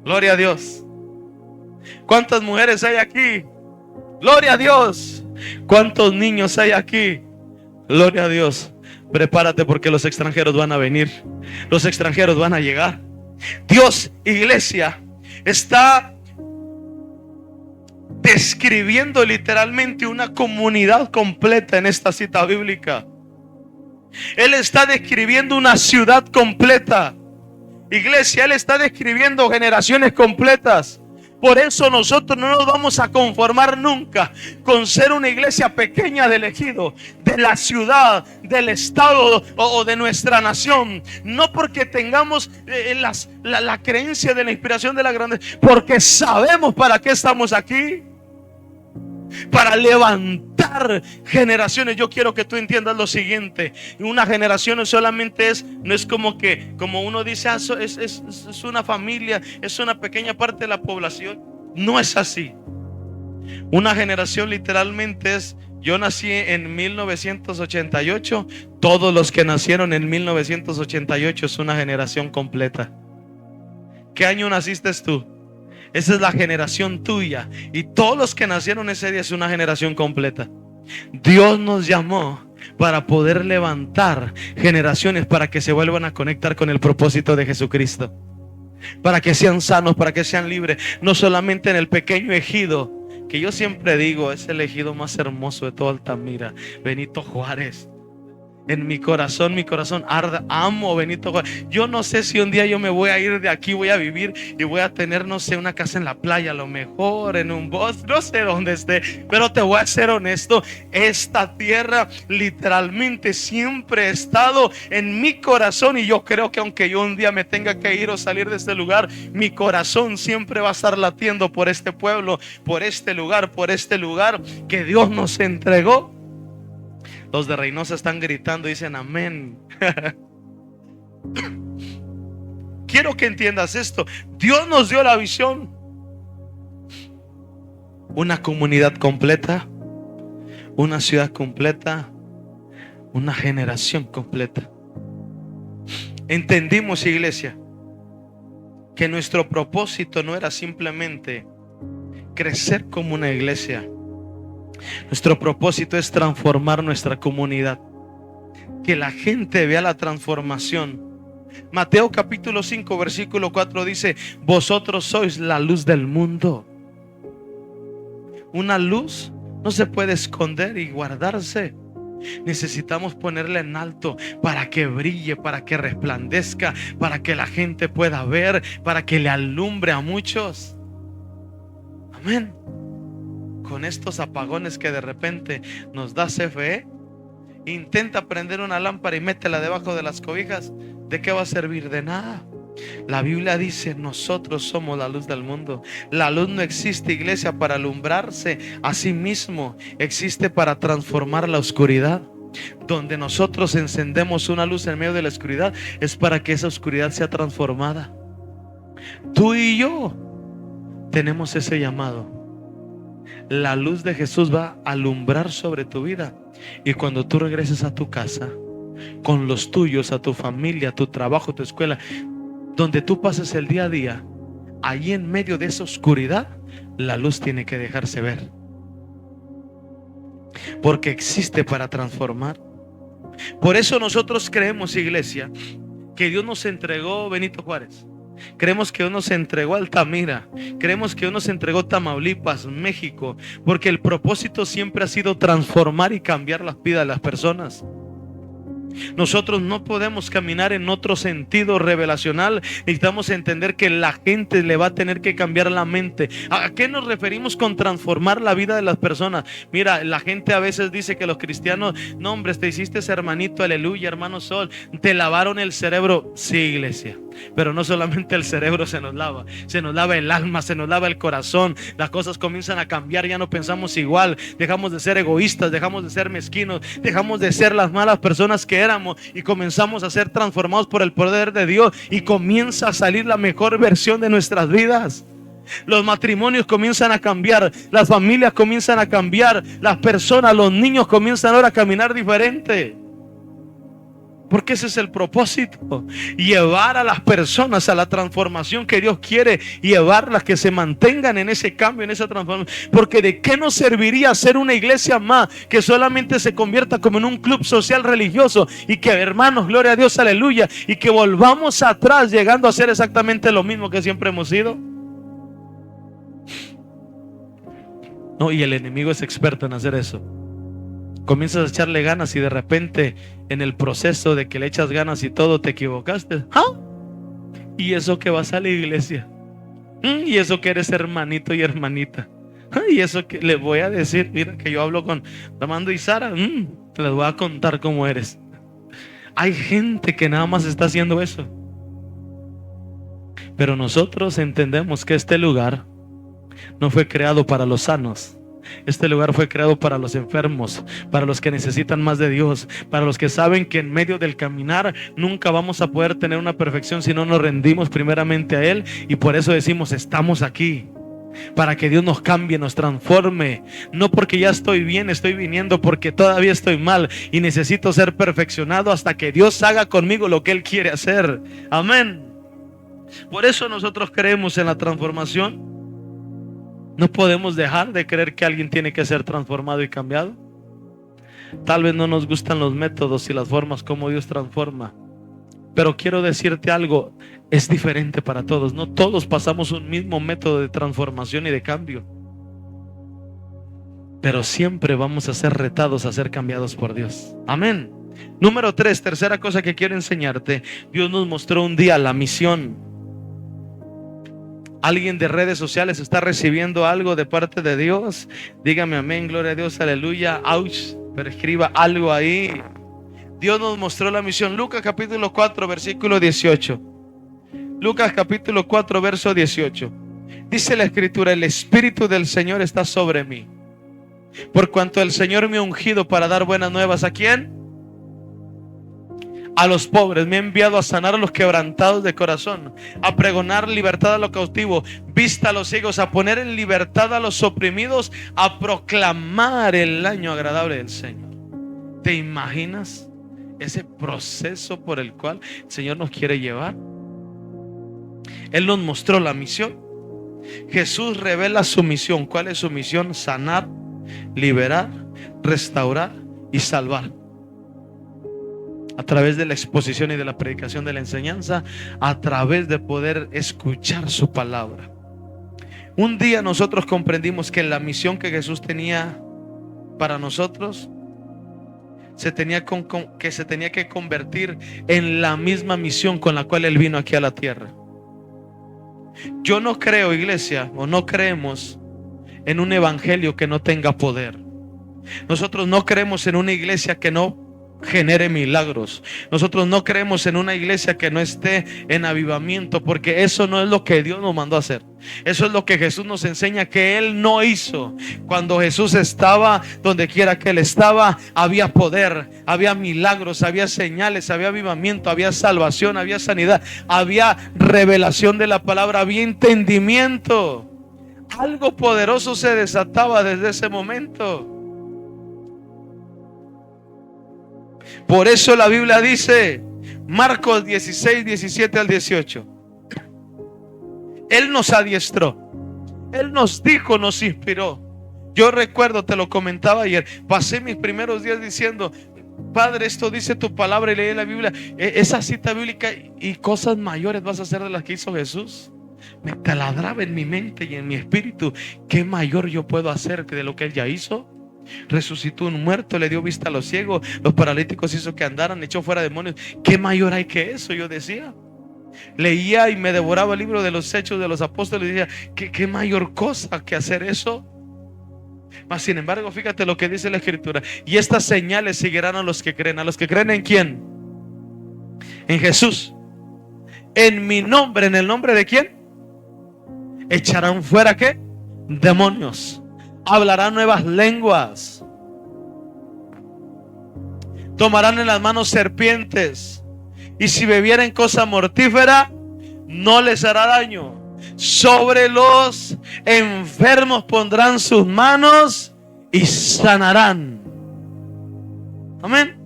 Gloria a Dios. ¿Cuántas mujeres hay aquí? Gloria a Dios. ¿Cuántos niños hay aquí? Gloria a Dios. Prepárate, porque los extranjeros van a venir. Los extranjeros van a llegar. Dios, iglesia, está describiendo literalmente una comunidad completa en esta cita bíblica. Él está describiendo una ciudad completa. Iglesia, Él está describiendo generaciones completas. Por eso nosotros no nos vamos a conformar nunca con ser una iglesia pequeña del ejido, de la ciudad, del estado o de nuestra nación. No porque tengamos la creencia de la inspiración de la grandeza, porque sabemos para qué estamos aquí. Para levantar generaciones. Yo quiero que tú entiendas lo siguiente: una generación no es como uno dice: es una familia, es una pequeña parte de la población. No es así. Una generación literalmente es: yo nací en 1988, todos los que nacieron en 1988 es una generación completa. ¿Qué año naciste tú? Esa es la generación tuya. Y todos los que nacieron ese día es una generación completa. Dios nos llamó para poder levantar generaciones, para que se vuelvan a conectar con el propósito de Jesucristo, para que sean sanos, para que sean libres. No solamente en el pequeño ejido, que yo siempre digo es el ejido más hermoso de toda Altamira, Benito Juárez. En mi corazón arde, amo Benito Juárez. Yo no sé si un día yo me voy a ir de aquí, voy a vivir y voy a tener, no sé, una casa en la playa, a lo mejor en un bosque, no sé dónde esté. Pero te voy a ser honesto: esta tierra literalmente siempre ha estado en mi corazón. Y yo creo que aunque yo un día me tenga que ir o salir de este lugar, mi corazón siempre va a estar latiendo por este pueblo, por este lugar que Dios nos entregó. Los de Reynosa están gritando, dicen amén. Quiero que entiendas esto: Dios nos dio la visión. Una comunidad completa, una ciudad completa, una generación completa. Entendimos, iglesia, que nuestro propósito no era simplemente crecer como una iglesia. Nuestro propósito es transformar nuestra comunidad, que la gente vea la transformación. Mateo capítulo 5 versículo 4 dice: vosotros sois la luz del mundo. Una luz no se puede esconder y guardarse. Necesitamos ponerla en alto para que brille, para que resplandezca, para que la gente pueda ver, para que le alumbre a muchos. Amén. Con estos apagones que de repente nos da CFE, intenta prender una lámpara y métela debajo de las cobijas, ¿de qué va a servir? De nada. La Biblia dice, nosotros somos la luz del mundo. La luz no existe, iglesia, para alumbrarse a sí mismo, existe para transformar la oscuridad. Donde nosotros encendemos una luz en medio de la oscuridad, es para que esa oscuridad sea transformada. Tú y yo tenemos ese llamado. La luz de Jesús va a alumbrar sobre tu vida. Y cuando tú regreses a tu casa, con los tuyos, a tu familia, a tu trabajo, a tu escuela, donde tú pases el día a día, ahí en medio de esa oscuridad, la luz tiene que dejarse ver. Porque existe para transformar. Por eso nosotros creemos, iglesia, que Dios nos entregó Benito Juárez. Creemos que Dios nos entregó Altamira. Creemos que Dios nos entregó Tamaulipas, México. Porque el propósito siempre ha sido transformar y cambiar las vidas de las personas. Nosotros no podemos caminar en otro sentido revelacional. Necesitamos entender que la gente le va a tener que cambiar la mente. ¿A qué nos referimos con transformar la vida de las personas? Mira, la gente a veces dice que los cristianos, no hombre, te hiciste hermanito, aleluya, hermano Sol, te lavaron el cerebro. Sí, iglesia, pero no solamente el cerebro se nos lava el alma, se nos lava el corazón. Las cosas comienzan a cambiar, ya no pensamos igual, dejamos de ser egoístas, dejamos de ser mezquinos, dejamos de ser las malas personas que éramos y comenzamos a ser transformados por el poder de Dios, y comienza a salir la mejor versión de nuestras vidas. Los matrimonios comienzan a cambiar, las familias comienzan a cambiar, las personas, los niños comienzan ahora a caminar diferente. Porque ese es el propósito, llevar a las personas a la transformación que Dios quiere, llevarlas que se mantengan en ese cambio, en esa transformación. Porque de qué nos serviría ser una iglesia más que solamente se convierta como en un club social religioso, y que, hermanos, gloria a Dios, aleluya, y que volvamos atrás llegando a ser exactamente lo mismo que siempre hemos sido. No, y el enemigo es experto en hacer eso. Comienzas a echarle ganas y de repente en el proceso de que le echas ganas y todo te equivocaste. ¿Ah? ¿Y eso que vas a la iglesia? ¿Y eso que eres hermanito y hermanita? ¿Ah? ¿Y eso que le voy a decir? Mira que yo hablo con Armando y Sara. Te les voy a contar cómo eres. Hay gente que nada más está haciendo eso. Pero nosotros entendemos que este lugar no fue creado para los sanos. Este lugar fue creado para los enfermos, para los que necesitan más de Dios, para los que saben que en medio del caminar nunca vamos a poder tener una perfección si no nos rendimos primeramente a Él. Y por eso decimos, estamos aquí para que Dios nos cambie, nos transforme. No porque ya estoy bien, estoy viniendo porque todavía estoy mal y necesito ser perfeccionado hasta que Dios haga conmigo lo que Él quiere hacer. Amén. Por eso nosotros creemos en la transformación. No podemos dejar de creer que alguien tiene que ser transformado y cambiado. Tal vez no nos gustan los métodos y las formas como Dios transforma, pero quiero decirte algo, es diferente para todos. No todos pasamos un mismo método de transformación y de cambio, pero siempre vamos a ser retados a ser cambiados por Dios. Amén. Número 3, tercera cosa que quiero enseñarte. Dios nos mostró un día la misión. ¿Alguien de redes sociales está recibiendo algo de parte de Dios? Dígame amén, gloria a Dios, aleluya. Ouch, pero escriba algo ahí. Dios nos mostró la misión. Lucas capítulo 4 versículo 18. Lucas capítulo 4 verso 18. Dice la escritura: el Espíritu del Señor está sobre mí, por cuanto el Señor me ha ungido para dar buenas nuevas. ¿A quién? A los pobres. Me ha enviado a sanar a los quebrantados de corazón, a pregonar libertad a los cautivos, vista a los ciegos, a poner en libertad a los oprimidos, a proclamar el año agradable del Señor. ¿Te imaginas ese proceso por el cual el Señor nos quiere llevar? Él nos mostró la misión. Jesús revela su misión. ¿Cuál es su misión? Sanar, liberar, restaurar y salvar. A través de la exposición y de la predicación de la enseñanza, a través de poder escuchar su palabra. Un día nosotros comprendimos que la misión que Jesús tenía para nosotros se tenía que convertir en la misma misión con la cual Él vino aquí a la tierra. Yo no creo, iglesia, o no creemos en un evangelio que no tenga poder. Nosotros no creemos en una iglesia que no genere milagros. Nosotros no creemos en una iglesia que no esté en avivamiento, porque eso no es lo que Dios nos mandó a hacer. Eso es lo que Jesús nos enseña que Él no hizo. Cuando Jesús estaba donde quiera que Él estaba, había poder, había milagros, había señales, había avivamiento, había salvación, había sanidad, había revelación de la palabra, había entendimiento. Algo poderoso se desataba desde ese momento. Por eso la Biblia dice, Marcos 16, 17 al 18. Él nos adiestró, Él nos dijo, nos inspiró. Yo recuerdo, te lo comentaba ayer, pasé mis primeros días diciendo, Padre, esto dice tu palabra, y leí la Biblia, esa cita bíblica, y cosas mayores vas a hacer de las que hizo Jesús. Me taladraba en mi mente y en mi espíritu, ¿qué mayor yo puedo hacer que de lo que Él ya hizo? Resucitó un muerto, le dio vista a los ciegos, los paralíticos hizo que andaran, echó fuera demonios. ¿Qué mayor hay que eso? Yo decía. Leía y me devoraba el libro de los Hechos de los Apóstoles y decía, ¿qué mayor cosa que hacer eso? Mas sin embargo, fíjate lo que dice la Escritura. Y estas señales seguirán a los que creen. ¿A los que creen en quién? En Jesús. En mi nombre, ¿en el nombre de quién? Echarán fuera, ¿qué? Demonios. Hablarán nuevas lenguas. Tomarán en las manos serpientes. Y si bebieren cosa mortífera, no les hará daño. Sobre los enfermos pondrán sus manos y sanarán. Amén.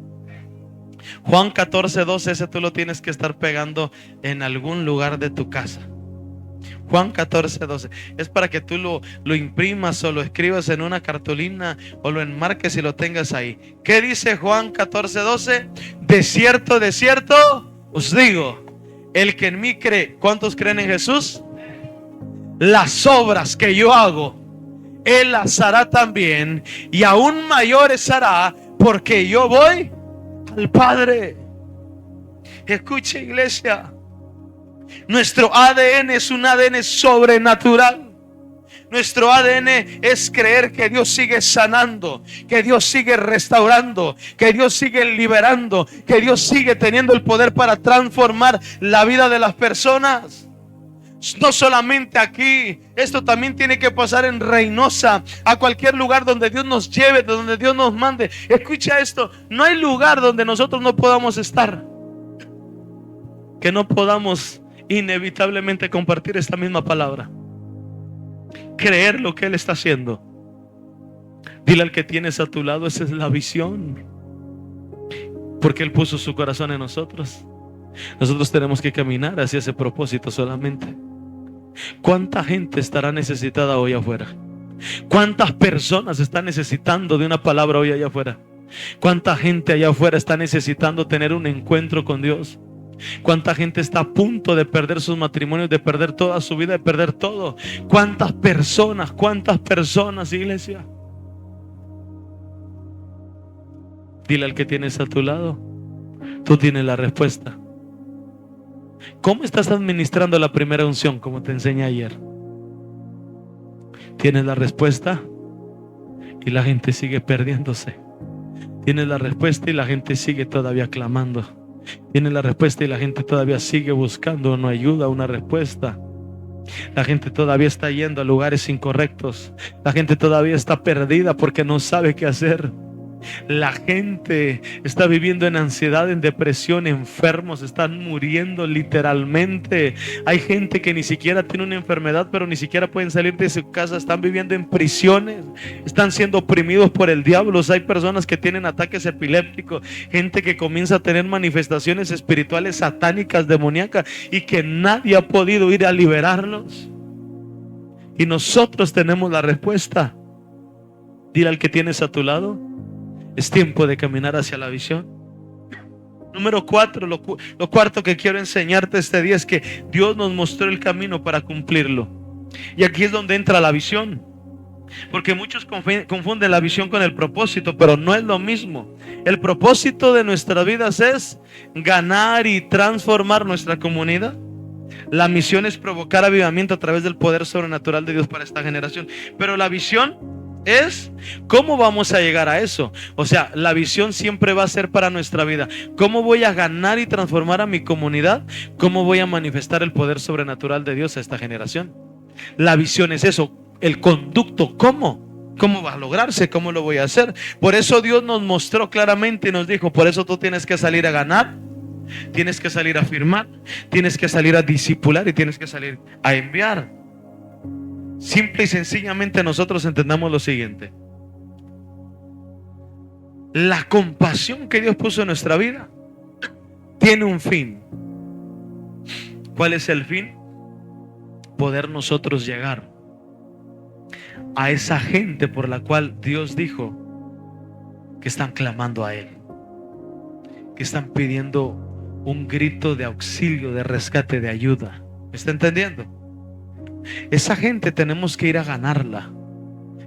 Juan 14, 12, ese tú lo tienes que estar pegando en algún lugar de tu casa. Juan 14, 12. Es para que tú lo imprimas o lo escribas en una cartulina o lo enmarques y lo tengas ahí. ¿Qué dice Juan 14, 12? De cierto, os digo, el que en mí cree. ¿Cuántos creen en Jesús? Las obras que yo hago, Él las hará también, y aún mayores hará, porque yo voy al Padre. Escuche, iglesia, nuestro ADN es un ADN sobrenatural. Nuestro ADN es creer que Dios sigue sanando, que Dios sigue restaurando, que Dios sigue liberando, que Dios sigue teniendo el poder para transformar la vida de las personas. No solamente aquí, esto también tiene que pasar en Reynosa, a cualquier lugar donde Dios nos lleve, donde Dios nos mande. Escucha esto, no hay lugar donde nosotros no podamos estar, que no podamos inevitablemente compartir esta misma palabra, creer lo que Él está haciendo. Dile al que tienes a tu lado, esa es la visión, porque Él puso su corazón en nosotros. Nosotros tenemos que caminar hacia ese propósito solamente. ¿Cuánta gente estará necesitada hoy afuera? ¿Cuántas personas están necesitando de una palabra hoy allá afuera? ¿Cuánta gente allá afuera está necesitando tener un encuentro con Dios? ¿Cuánta gente está a punto de perder sus matrimonios, de perder toda su vida, de perder todo? ¿Cuántas personas, iglesia? Dile al que tienes a tu lado, tú tienes la respuesta. ¿Cómo estás administrando la primera unción, como te enseñé ayer? ¿Tienes la respuesta? Y la gente sigue perdiéndose. ¿Tienes la respuesta? Y la gente sigue todavía clamando. ¿Tienes la respuesta? Y la gente todavía sigue buscando una ayuda, una respuesta. La gente todavía está yendo a lugares incorrectos. La gente todavía está perdida porque no sabe qué hacer. La gente está viviendo en ansiedad, en depresión, enfermos, están muriendo literalmente. Hay gente que ni siquiera tiene una enfermedad, pero ni siquiera pueden salir de su casa. Están viviendo en prisiones, están siendo oprimidos por el diablo. Hay personas que tienen ataques epilépticos, gente que comienza a tener manifestaciones espirituales satánicas, demoníacas, y que nadie ha podido ir a liberarlos. Y nosotros tenemos la respuesta. Dile al que tienes a tu lado, es tiempo de caminar hacia la visión. Número 4, lo cuarto que quiero enseñarte este día es que Dios nos mostró el camino para cumplirlo. Y aquí es donde entra la visión. Porque muchos confunden la visión con el propósito, pero no es lo mismo. El propósito de nuestras vidas es ganar y transformar nuestra comunidad. La misión es provocar avivamiento a través del poder sobrenatural de Dios para esta generación. Pero la visión es cómo vamos a llegar a eso. O sea, la visión siempre va a ser para nuestra vida. ¿Cómo voy a ganar y transformar a mi comunidad? ¿Cómo voy a manifestar el poder sobrenatural de Dios a esta generación? La visión es eso, el conducto. ¿Cómo va a lograrse? ¿Cómo lo voy a hacer? Por eso Dios nos mostró claramente y nos dijo, por eso tú tienes que salir a ganar, tienes que salir a firmar, tienes que salir a discipular y tienes que salir a enviar. Simple y sencillamente nosotros entendamos lo siguiente: la compasión que Dios puso en nuestra vida tiene un fin. ¿Cuál es el fin? Poder nosotros llegar a esa gente por la cual Dios dijo que están clamando a Él, que están pidiendo un grito de auxilio, de rescate, de ayuda. ¿Me está entendiendo? Esa gente tenemos que ir a ganarla.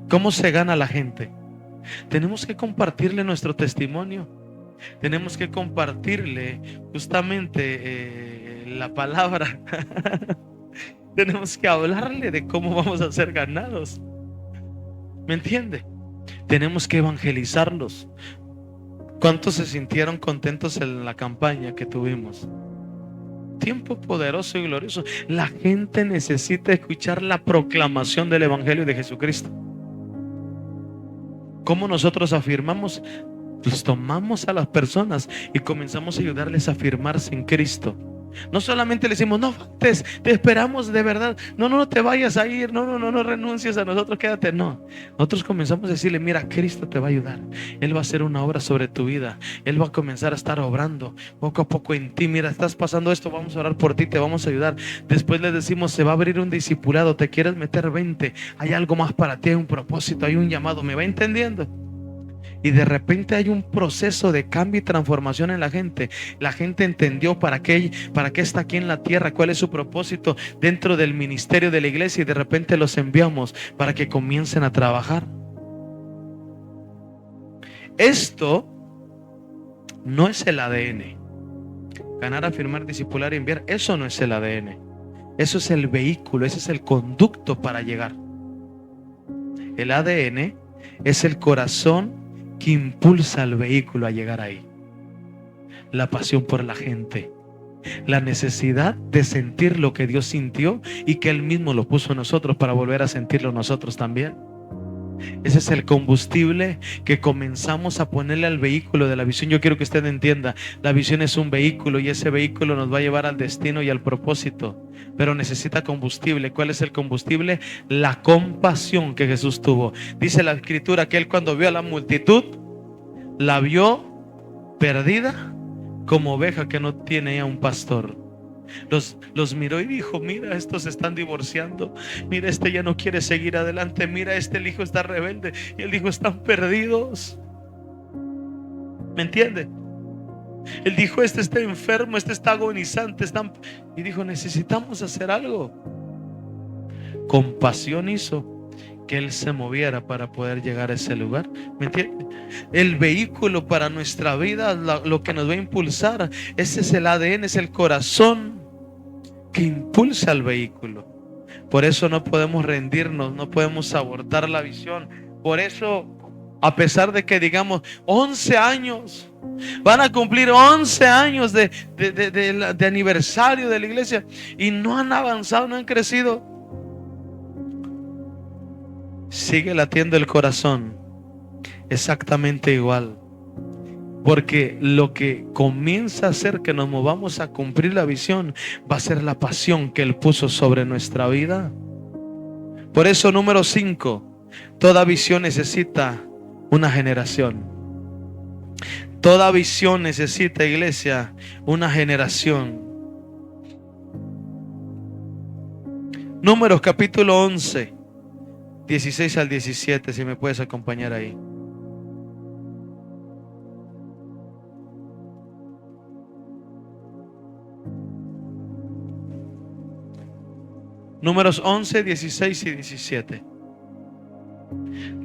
¿Cómo se gana la gente? Tenemos que compartirle nuestro testimonio. Tenemos que compartirle justamente la palabra. Tenemos que hablarle de cómo vamos a ser ganados. ¿Me entiende? Tenemos que evangelizarlos. ¿Cuántos se sintieron contentos en la campaña que tuvimos? Tiempo poderoso y glorioso. La gente necesita escuchar la proclamación del Evangelio de Jesucristo. ¿Cómo nosotros afirmamos? Pues tomamos a las personas y comenzamos a ayudarles a afirmarse en Cristo. No solamente le decimos, no faltes, te esperamos de verdad. No te vayas a ir. No renuncies a nosotros, quédate. No, nosotros comenzamos a decirle, mira, Cristo te va a ayudar. Él va a hacer una obra sobre tu vida. Él va a comenzar a estar obrando poco a poco en ti. Mira, estás pasando esto, vamos a orar por ti, te vamos a ayudar. Después le decimos, se va a abrir un discipulado. ¿Te quieres meter? Vente. Hay algo más para ti, hay un propósito, hay un llamado. ¿Me va entendiendo? Y de repente hay un proceso de cambio y transformación en la gente. La gente entendió para qué está aquí en la tierra, cuál es su propósito dentro del ministerio de la iglesia, y de repente los enviamos para que comiencen a trabajar. Esto no es el ADN. Ganar, afirmar, discipular y enviar, eso no es el ADN. Eso es el vehículo, ese es el conducto para llegar. El ADN es el corazón que impulsa al vehículo a llegar ahí. La pasión por la gente, la necesidad de sentir lo que Dios sintió y que Él mismo lo puso en nosotros para volver a sentirlo nosotros también. Ese es el combustible que comenzamos a ponerle al vehículo de la visión. Yo quiero que usted entienda, la visión es un vehículo y ese vehículo nos va a llevar al destino y al propósito, pero necesita combustible. ¿Cuál es el combustible? La compasión que Jesús tuvo. Dice la escritura que Él, cuando vio a la multitud, la vio perdida como oveja que no tiene a un pastor. Los miró y dijo, mira, estos se están divorciando, mira, este ya no quiere seguir adelante, mira, el hijo está rebelde. Y él dijo, están perdidos. ¿Me entiende? Él dijo, este está enfermo, este está agonizante, y dijo, necesitamos hacer algo. Compasión hizo que él se moviera para poder llegar a ese lugar. ¿Me entiende? El vehículo para nuestra vida, lo que nos va a impulsar, ese es el ADN, es el corazón que impulsa al vehículo. Por eso no podemos rendirnos, no podemos abortar la visión. Por eso, a pesar de que digamos 11 años, van a cumplir 11 años de aniversario de la iglesia y no han avanzado, no han crecido, sigue latiendo el corazón exactamente igual. Porque lo que comienza a hacer que nos movamos a cumplir la visión va a ser la pasión que Él puso sobre nuestra vida. Por eso, número 5, toda visión necesita una generación. Toda visión necesita, iglesia, una generación. Números capítulo 11, 16 al 17, si me puedes acompañar ahí. Números 11, 16 y 17.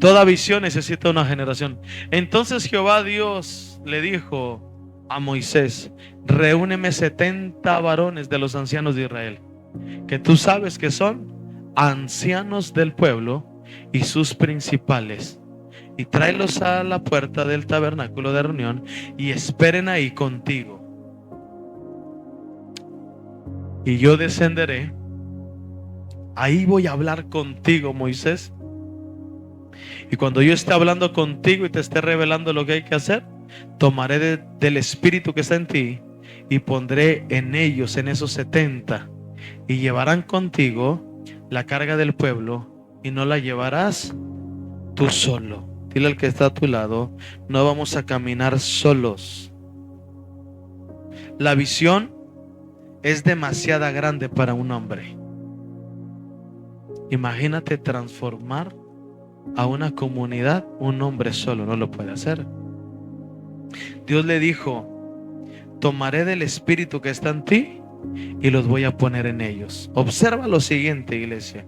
Toda visión necesita una generación. Entonces Jehová Dios le dijo a Moisés, reúneme 70 varones de los ancianos de Israel, que tú sabes que son ancianos del pueblo, y sus principales, y tráelos a la puerta del tabernáculo de reunión y esperen ahí contigo. Y yo descenderé, ahí voy a hablar contigo, Moisés. Y cuando yo esté hablando contigo y te esté revelando lo que hay que hacer, tomaré del espíritu que está en ti y pondré en ellos, en esos 70, y llevarán contigo la carga del pueblo y no la llevarás tú solo. Dile al que está a tu lado, no vamos a caminar solos. La visión es demasiado grande para un hombre. Imagínate transformar a una comunidad. Un hombre solo no lo puede hacer. Dios le dijo: tomaré del espíritu que está en ti y los voy a poner en ellos. Observa lo siguiente, iglesia.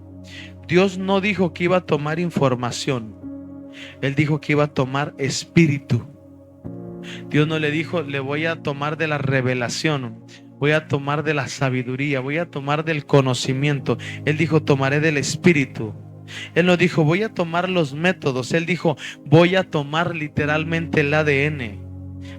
Dios no dijo que iba a tomar información. Él dijo que iba a tomar espíritu. Dios no le dijo: le voy a tomar de la revelación, voy a tomar de la sabiduría, voy a tomar del conocimiento. Él dijo: tomaré del espíritu. Él no dijo: voy a tomar los métodos. Él dijo: voy a tomar literalmente el ADN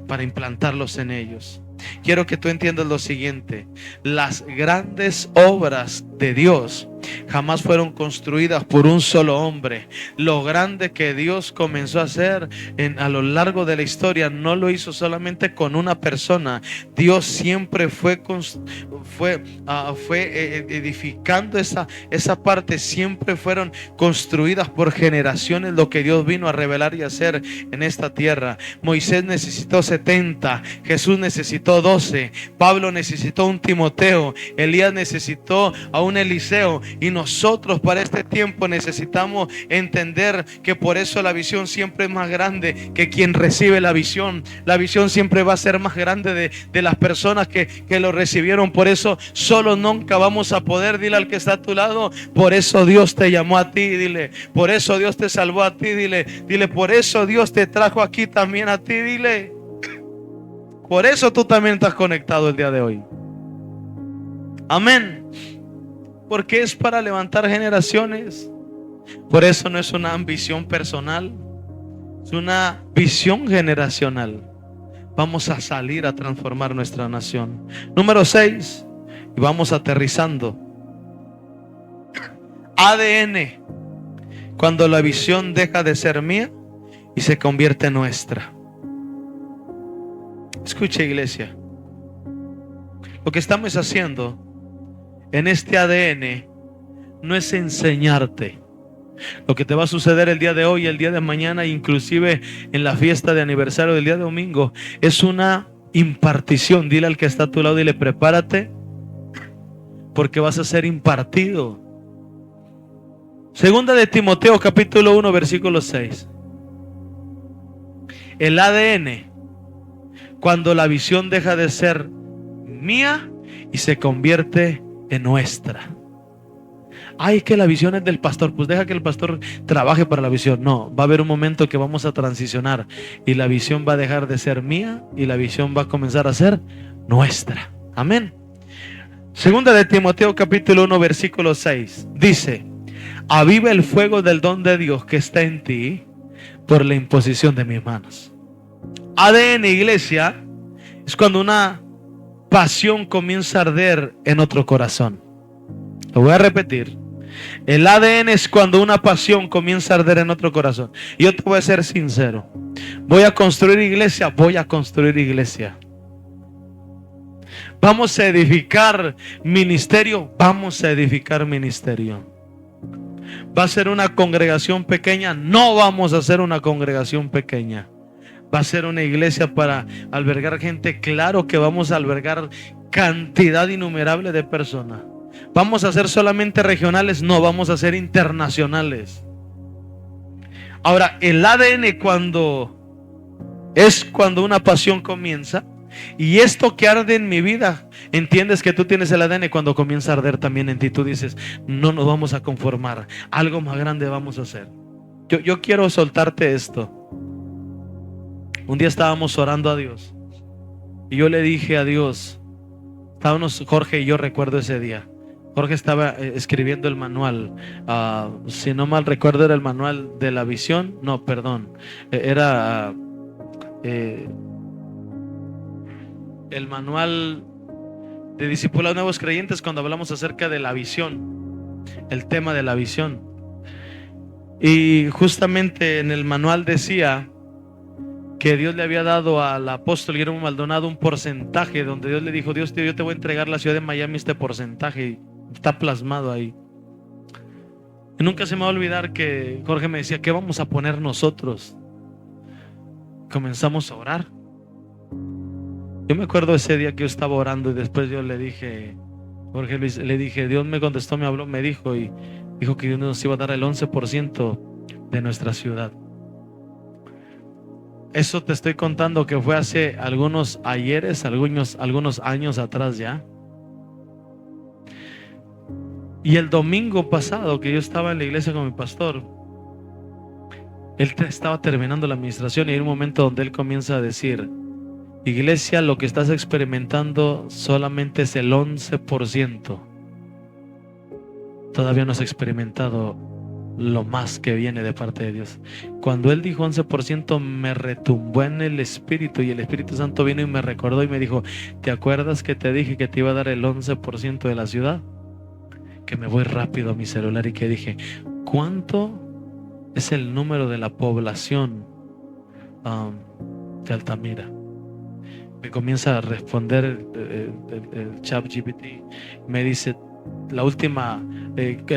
para implantarlos en ellos. Quiero que tú entiendas lo siguiente: las grandes obras de Dios jamás fueron construidas por un solo hombre. Lo grande que Dios comenzó a hacer a lo largo de la historia no lo hizo solamente con una persona. Dios siempre fue edificando esa parte. Siempre fueron construidas por generaciones lo que Dios vino a revelar y hacer en esta tierra. Moisés necesitó 70, Jesús necesitó 12, Pablo necesitó un Timoteo, Elías necesitó a un Eliseo. Y nosotros para este tiempo necesitamos entender que por eso la visión siempre es más grande que quien recibe la visión. La visión siempre va a ser más grande de las personas que lo recibieron. Por eso solo nunca vamos a poder. Dile al que está a tu lado: por eso Dios te llamó a ti. Dile: por eso Dios te salvó a ti. Dile: por eso Dios te trajo aquí también a ti. Dile: por eso tú también estás conectado el día de hoy. Amén. Porque es para levantar generaciones. Por eso no es una ambición personal, es una visión generacional. Vamos a salir a transformar nuestra nación. Número 6, y vamos aterrizando. ADN. Cuando la visión deja de ser mía y se convierte en nuestra. Escucha, iglesia, lo que estamos haciendo en este ADN no es enseñarte. Lo que te va a suceder el día de hoy, el día de mañana, inclusive en la fiesta de aniversario del día de domingo, es una impartición. Dile al que está a tu lado, dile: prepárate, porque vas a ser impartido. Segunda de Timoteo capítulo 1 versículo 6. El ADN, cuando la visión deja de ser mía y se convierte en nuestra. Ay, que la visión es del pastor. Pues deja que el pastor trabaje para la visión. No, va a haber un momento que vamos a transicionar y la visión va a dejar de ser mía y la visión va a comenzar a ser nuestra. Amén. Segunda de Timoteo capítulo 1 versículo 6 dice: aviva el fuego del don de Dios que está en ti por la imposición de mis manos. ADN, iglesia, es cuando una pasión comienza a arder en otro corazón. Lo voy a repetir. El ADN es cuando una pasión comienza a arder en otro corazón. Y yo te voy a ser sincero: voy a construir iglesia, voy a construir iglesia. Vamos a edificar ministerio, vamos a edificar ministerio. Va a ser una congregación pequeña, no vamos a hacer una congregación pequeña. Va a ser una iglesia para albergar gente. Claro que vamos a albergar cantidad innumerable de personas. ¿Vamos a ser solamente regionales? No, vamos a ser internacionales. Ahora, el ADN cuando una pasión comienza. Y esto que arde en mi vida, entiendes que tú tienes el ADN cuando comienza a arder también en ti. Tú dices: no nos vamos a conformar, algo más grande vamos a hacer. Yo quiero soltarte esto. Un día estábamos orando a Dios y yo le dije a Dios, estábamos Jorge y yo, recuerdo ese día, Jorge estaba escribiendo el manual. Si no mal recuerdo, era el manual de la visión. No, perdón. Era el manual de discipulados nuevos creyentes, cuando hablamos acerca de la visión, el tema de la visión. Y justamente en el manual decía que Dios le había dado al apóstol Guillermo Maldonado un porcentaje, donde Dios le dijo: Dios, tío, yo te voy a entregar la ciudad de Miami, este porcentaje, y está plasmado ahí. Y nunca se me va a olvidar que Jorge me decía: ¿qué vamos a poner nosotros? Comenzamos a orar. Yo me acuerdo ese día que yo estaba orando, y después yo le dije, Jorge Luis, le dije, Dios me contestó, me habló, me dijo, y dijo que Dios nos iba a dar el 11% de nuestra ciudad. Eso te estoy contando que fue hace algunos ayeres, algunos años atrás ya. Y el domingo pasado que yo estaba en la iglesia con mi pastor, él estaba terminando la administración, y hay un momento donde él comienza a decir: iglesia, lo que estás experimentando solamente es el 11%. Todavía no has experimentado lo más que viene de parte de Dios. Cuando él dijo 11%, me retumbó en el espíritu, y el Espíritu Santo vino y me recordó y me dijo: ¿te acuerdas que te dije que te iba a dar el 11% de la ciudad? Que me voy rápido a mi celular y que dije: ¿cuánto es el número de la población de Altamira? Me comienza a responder el ChatGPT. Me dice: el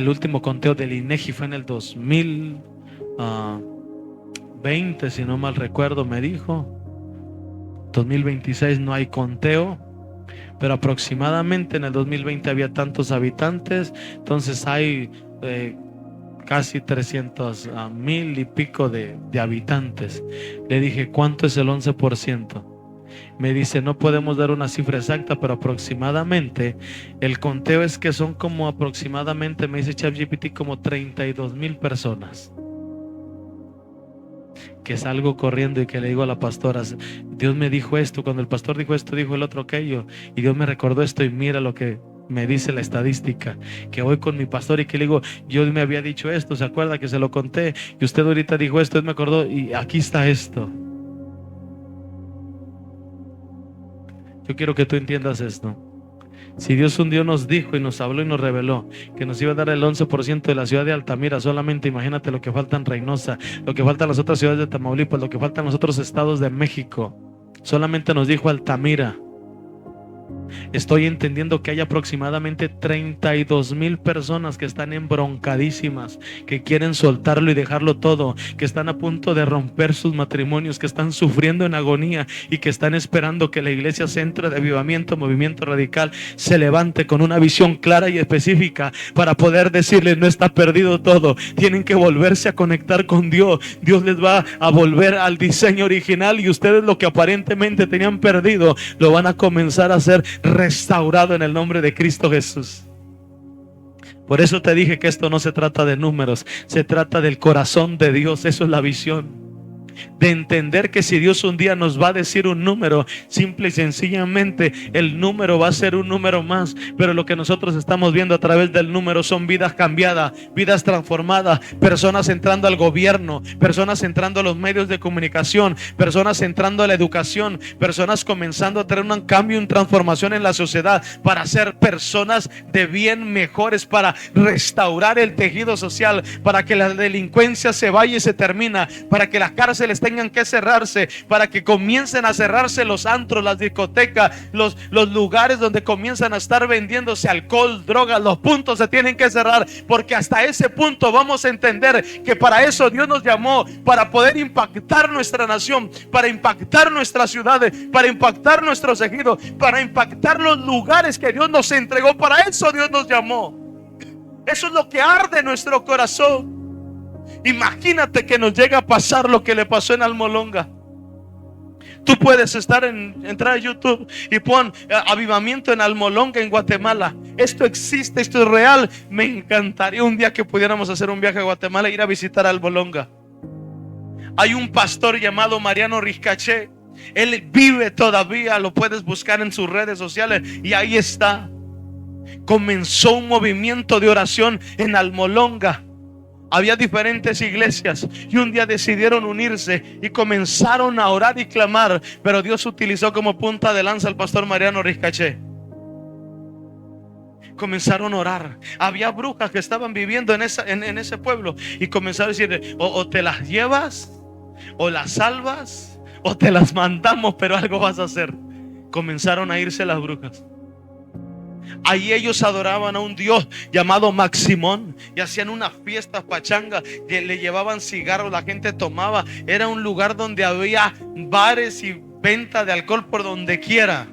último conteo del INEGI fue en el 2020, si no mal recuerdo, me dijo. 2026 no hay conteo, pero aproximadamente en el 2020 había tantos habitantes, entonces hay casi 300,000 y pico de habitantes. Le dije: ¿cuánto es el 11%? Me dice: no podemos dar una cifra exacta, pero aproximadamente el conteo es que son como aproximadamente, me dice ChatGPT, como 32,000 personas. Que salgo corriendo y que le digo a la pastora: Dios me dijo esto, cuando el pastor dijo esto, dijo el otro aquello, y Dios me recordó esto, y mira lo que me dice la estadística. Que voy con mi pastor y que le digo: Dios me había dicho esto, ¿se acuerda que se lo conté? Y usted ahorita dijo esto, Él me acordó, y aquí está esto. Yo quiero que tú entiendas esto. Si Dios un día nos dijo y nos habló y nos reveló que nos iba a dar el 11% de la ciudad de Altamira, solamente imagínate lo que falta en Reynosa, lo que falta en las otras ciudades de Tamaulipas, lo que falta en los otros estados de México. Solamente nos dijo Altamira. Estoy entendiendo que hay aproximadamente 32,000 personas que están embroncadísimas, que quieren soltarlo y dejarlo todo, que están a punto de romper sus matrimonios, que están sufriendo en agonía y que están esperando que la iglesia Centro de Avivamiento, Movimiento Radical, se levante con una visión clara y específica para poder decirles: no está perdido todo, tienen que volverse a conectar con Dios. Dios les va a volver al diseño original, y ustedes lo que aparentemente tenían perdido lo van a comenzar a hacer restaurado en el nombre de Cristo Jesús. Por eso te dije que esto no se trata de números, se trata del corazón de Dios. Eso es la visión. De entender que si Dios un día nos va a decir un número, simple y sencillamente el número va a ser un número más, pero lo que nosotros estamos viendo a través del número son vidas cambiadas, vidas transformadas, personas entrando al gobierno, personas entrando a los medios de comunicación, personas entrando a la educación, personas comenzando a tener un cambio, una transformación en la sociedad para ser personas de bien mejores, para restaurar el tejido social, para que la delincuencia se vaya y se termina, para que las cárceles tengan que cerrarse, para que comiencen a cerrarse los antros, las discotecas, los lugares donde comienzan a estar vendiéndose alcohol, drogas. Los puntos se tienen que cerrar, porque hasta ese punto vamos a entender que para eso Dios nos llamó, para poder impactar nuestra nación, para impactar nuestras ciudades, para impactar nuestros ejidos, para impactar los lugares que Dios nos entregó. Para eso Dios nos llamó. Eso es lo que arde en nuestro corazón. Imagínate que nos llega a pasar lo que le pasó en Almolonga. Tú puedes entrar a YouTube y pon avivamiento en Almolonga, en Guatemala. Esto existe, esto es real. Me encantaría un día que pudiéramos hacer un viaje a Guatemala e ir a visitar Almolonga. Hay un pastor llamado Mariano Riscaché. Él vive todavía, lo puedes buscar en sus redes sociales y ahí está. Comenzó un movimiento de oración en Almolonga. Había diferentes iglesias y un día decidieron unirse y comenzaron a orar y clamar, pero Dios utilizó como punta de lanza al pastor Mariano Riscaché. Comenzaron a orar. Había brujas que estaban viviendo en ese pueblo y comenzaron a decir: o te las llevas, o las salvas, o te las mandamos, pero algo vas a hacer. Comenzaron a irse las brujas. Ahí ellos adoraban a un dios llamado Maximón y hacían unas fiestas pachanga, que le llevaban cigarros, la gente tomaba. Era un lugar donde había bares y venta de alcohol por donde quiera.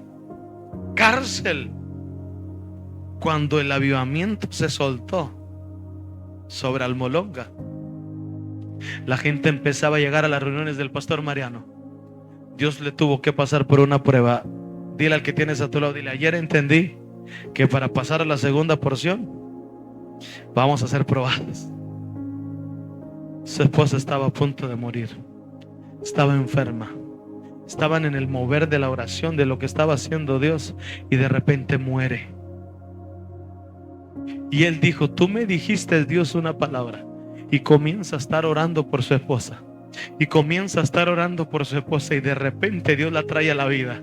Cárcel. Cuando el avivamiento se soltó sobre Almolonga, la gente empezaba a llegar a las reuniones del pastor Mariano. Dios le tuvo que pasar por una prueba. Dile al que tienes a tu lado, dile: ayer entendí que para pasar a la segunda porción vamos a ser probados. Su esposa estaba a punto de morir, estaba enferma, estaban en el mover de la oración, de lo que estaba haciendo Dios, y de repente muere. Y él dijo: tú me dijiste, Dios, una palabra. Y comienza a estar orando por su esposa, y comienza a estar orando por su esposa, y de repente Dios la trae a la vida.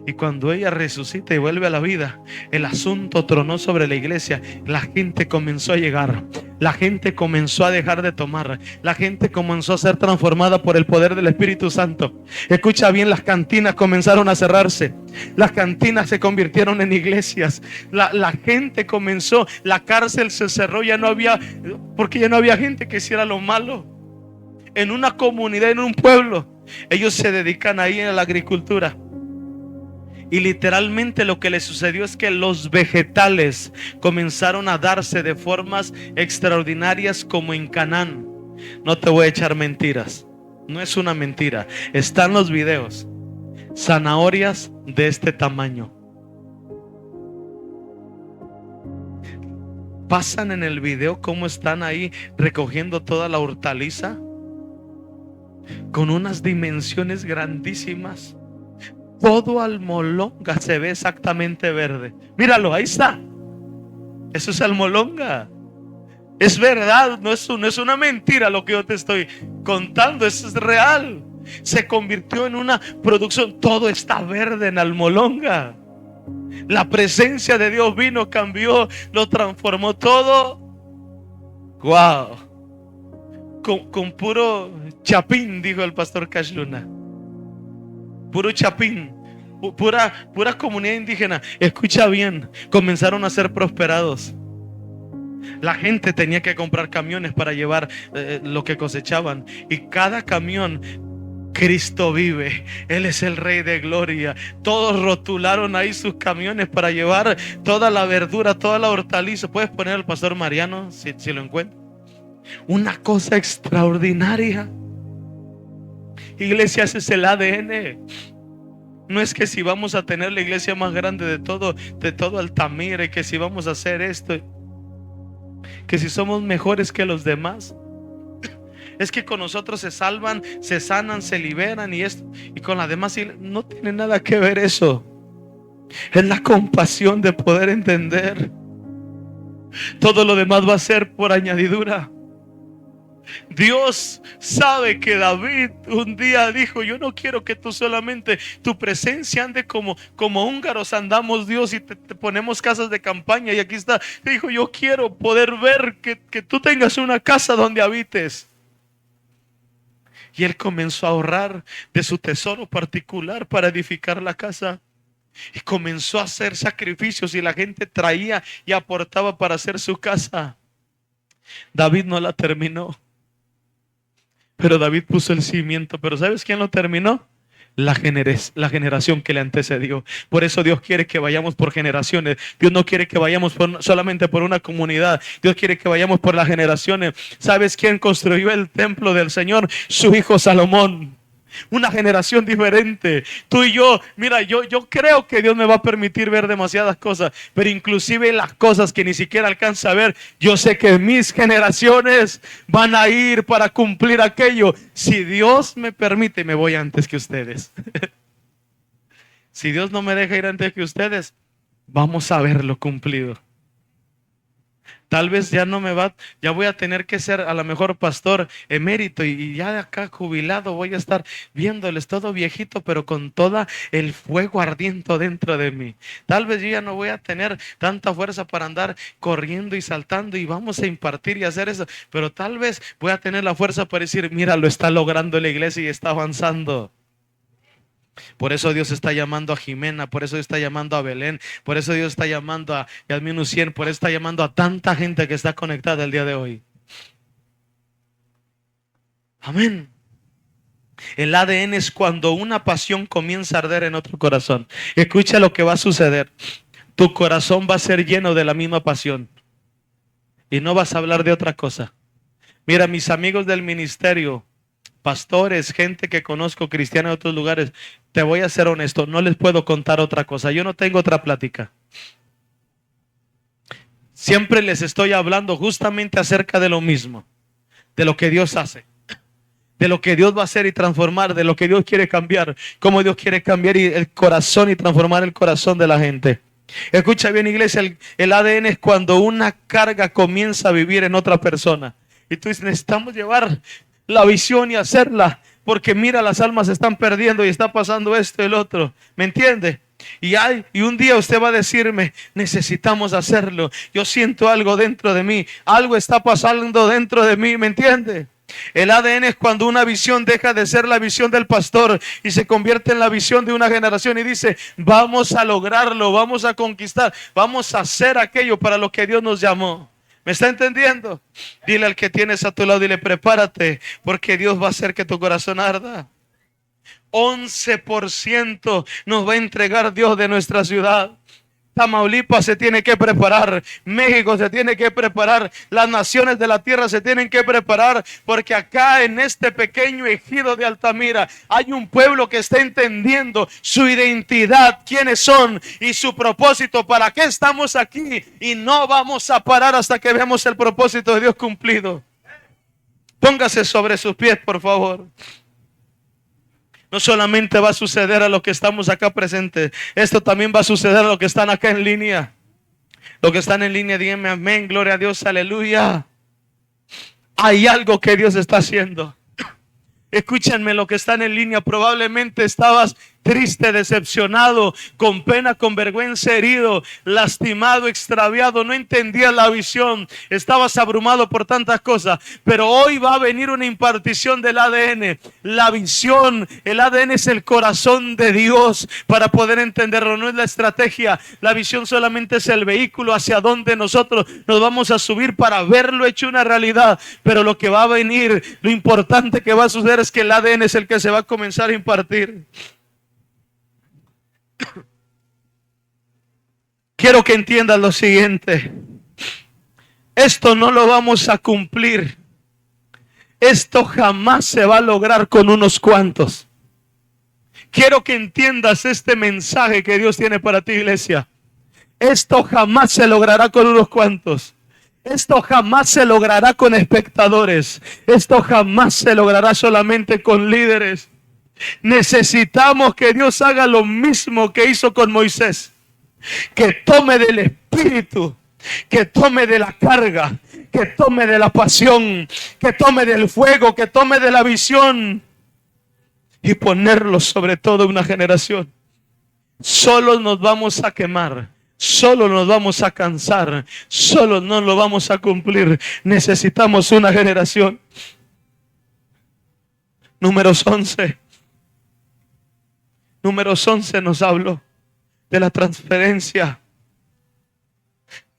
Y cuando ella resucita y vuelve a la vida, el asunto tronó sobre la iglesia. La gente comenzó a llegar, la gente comenzó a dejar de tomar, la gente comenzó a ser transformada por el poder del Espíritu Santo. Escucha bien, las cantinas comenzaron a cerrarse, las cantinas se convirtieron en iglesias, la gente comenzó, la cárcel se cerró, ya no había, porque ya no había gente que hiciera lo malo. En una comunidad, en un pueblo, ellos se dedican ahí a la agricultura. Y literalmente lo que le sucedió es que los vegetales comenzaron a darse de formas extraordinarias, como en Canaán. No te voy a echar mentiras, no es una mentira, están los videos. Zanahorias de este tamaño. Pasan en el video cómo están ahí recogiendo toda la hortaliza con unas dimensiones grandísimas. Todo Almolonga se ve exactamente verde. Míralo, ahí está. Eso es Almolonga. Es verdad, no es una mentira lo que yo te estoy contando, eso es real. Se convirtió en una producción. Todo está verde en Almolonga. La presencia de Dios vino, cambió, lo transformó todo. Wow. Con puro chapín, dijo el pastor Cash Luna. Puro chapín, pura comunidad indígena. Escucha bien, comenzaron a ser prosperados. La gente tenía que comprar camiones para llevar lo que cosechaban. Y cada camión: Cristo vive, Él es el Rey de Gloria. Todos rotularon ahí sus camiones para llevar toda la verdura, toda la hortaliza. Puedes poner al pastor Mariano si lo encuentras. Una cosa extraordinaria. Iglesia, ese es el ADN. No es que si vamos a tener la iglesia más grande de todo Altamira, y que si vamos a hacer esto, que si somos mejores que los demás. Es que con nosotros se salvan, se sanan, se liberan y esto, y con las demás no tiene nada que ver eso. Es la compasión de poder entender. Todo lo demás va a ser por añadidura. Dios sabe que David un día dijo: yo no quiero que tú solamente tu presencia ande como húngaros andamos, Dios, y te ponemos casas de campaña. Y aquí está, dijo: yo quiero poder ver que tú tengas una casa donde habites. Y él comenzó a ahorrar de su tesoro particular para edificar la casa. Y comenzó a hacer sacrificios, y la gente traía y aportaba para hacer su casa. David no la terminó, pero David puso el cimiento. Pero ¿sabes quién lo terminó? La generación que le antecedió. Por eso Dios quiere que vayamos por generaciones. Dios no quiere que vayamos solamente por una comunidad. Dios quiere que vayamos por las generaciones. ¿Sabes quién construyó el templo del Señor? Su hijo Salomón. Una generación diferente. Tú y yo, mira, yo creo que Dios me va a permitir ver demasiadas cosas, pero inclusive las cosas que ni siquiera alcanza a ver, yo sé que mis generaciones van a ir para cumplir aquello. Si Dios me permite, me voy antes que ustedes. Si Dios no me deja ir antes que ustedes, vamos a verlo cumplido. Tal vez ya voy a tener que ser a lo mejor pastor emérito y ya de acá jubilado voy a estar viéndoles todo viejito, pero con toda el fuego ardiendo dentro de mí. Tal vez yo ya no voy a tener tanta fuerza para andar corriendo y saltando y vamos a impartir y hacer eso, pero tal vez voy a tener la fuerza para decir, mira, lo está logrando la iglesia y está avanzando. Por eso Dios está llamando a Jimena, por eso Dios está llamando a Belén, por eso Dios está llamando a Yasmin Ucien, por eso está llamando a tanta gente que está conectada el día de hoy. Amén. El ADN es cuando una pasión comienza a arder en otro corazón. Escucha lo que va a suceder. Tu corazón va a ser lleno de la misma pasión y no vas a hablar de otra cosa. Mira, mis amigos del ministerio, pastores, gente que conozco, cristiana de otros lugares, te voy a ser honesto, no les puedo contar otra cosa. Yo no tengo otra plática. Siempre les estoy hablando justamente acerca de lo mismo, de lo que Dios hace, de lo que Dios va a hacer y transformar, de lo que Dios quiere cambiar, cómo Dios quiere cambiar el corazón y transformar el corazón de la gente. Escucha bien, iglesia, el ADN es cuando una carga comienza a vivir en otra persona. Y tú dices, necesitamos llevar la visión y hacerla, porque mira, las almas se están perdiendo y está pasando esto y el otro. ¿Me entiende? Y un día usted va a decirme, necesitamos hacerlo. Yo siento algo dentro de mí, algo está pasando dentro de mí, ¿me entiende? El ADN es cuando una visión deja de ser la visión del pastor y se convierte en la visión de una generación y dice, vamos a lograrlo, vamos a conquistar, vamos a hacer aquello para lo que Dios nos llamó. ¿Me está entendiendo? Dile al que tienes a tu lado, dile, prepárate, porque Dios va a hacer que tu corazón arda. 11% nos va a entregar Dios de nuestra ciudad. Tamaulipas se tiene que preparar, México se tiene que preparar, las naciones de la tierra se tienen que preparar, porque acá en este pequeño ejido de Altamira hay un pueblo que está entendiendo su identidad, quiénes son y su propósito, para qué estamos aquí, y no vamos a parar hasta que veamos el propósito de Dios cumplido. Póngase sobre sus pies, por favor. No solamente va a suceder a los que estamos acá presentes, esto también va a suceder a los que están acá en línea. Los que están en línea, díganme amén, gloria a Dios, aleluya. Hay algo que Dios está haciendo. Escúchenme, los que están en línea, probablemente estabas triste, decepcionado, con pena, con vergüenza, herido, lastimado, extraviado, no entendías la visión, estabas abrumado por tantas cosas, pero hoy va a venir una impartición del ADN, la visión, el ADN es el corazón de Dios para poder entenderlo, no es la estrategia, la visión solamente es el vehículo hacia donde nosotros nos vamos a subir para verlo hecho una realidad, pero lo que va a venir, lo importante que va a suceder es que el ADN es el que se va a comenzar a impartir. Quiero que entiendan lo siguiente. Esto no lo vamos a cumplir. Esto jamás se va a lograr con unos cuantos. Quiero que entiendas este mensaje que Dios tiene para ti, iglesia. Esto jamás se logrará con unos cuantos. Esto jamás se logrará con espectadores. Esto jamás se logrará solamente con líderes. Necesitamos que Dios haga lo mismo que hizo con Moisés. Que tome del espíritu, que tome de la carga, que tome de la pasión, que tome del fuego, que tome de la visión y ponerlo sobre toda una generación. Solo nos vamos a quemar, solo nos vamos a cansar, solo no lo vamos a cumplir. Necesitamos una generación. Números 11 nos habló de la transferencia,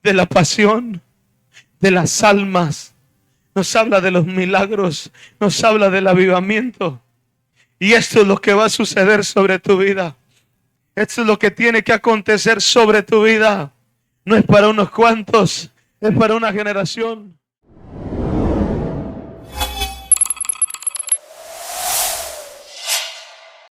de la pasión, de las almas. Nos habla de los milagros, nos habla del avivamiento. Y esto es lo que va a suceder sobre tu vida. Esto es lo que tiene que acontecer sobre tu vida. No es para unos cuantos, es para una generación.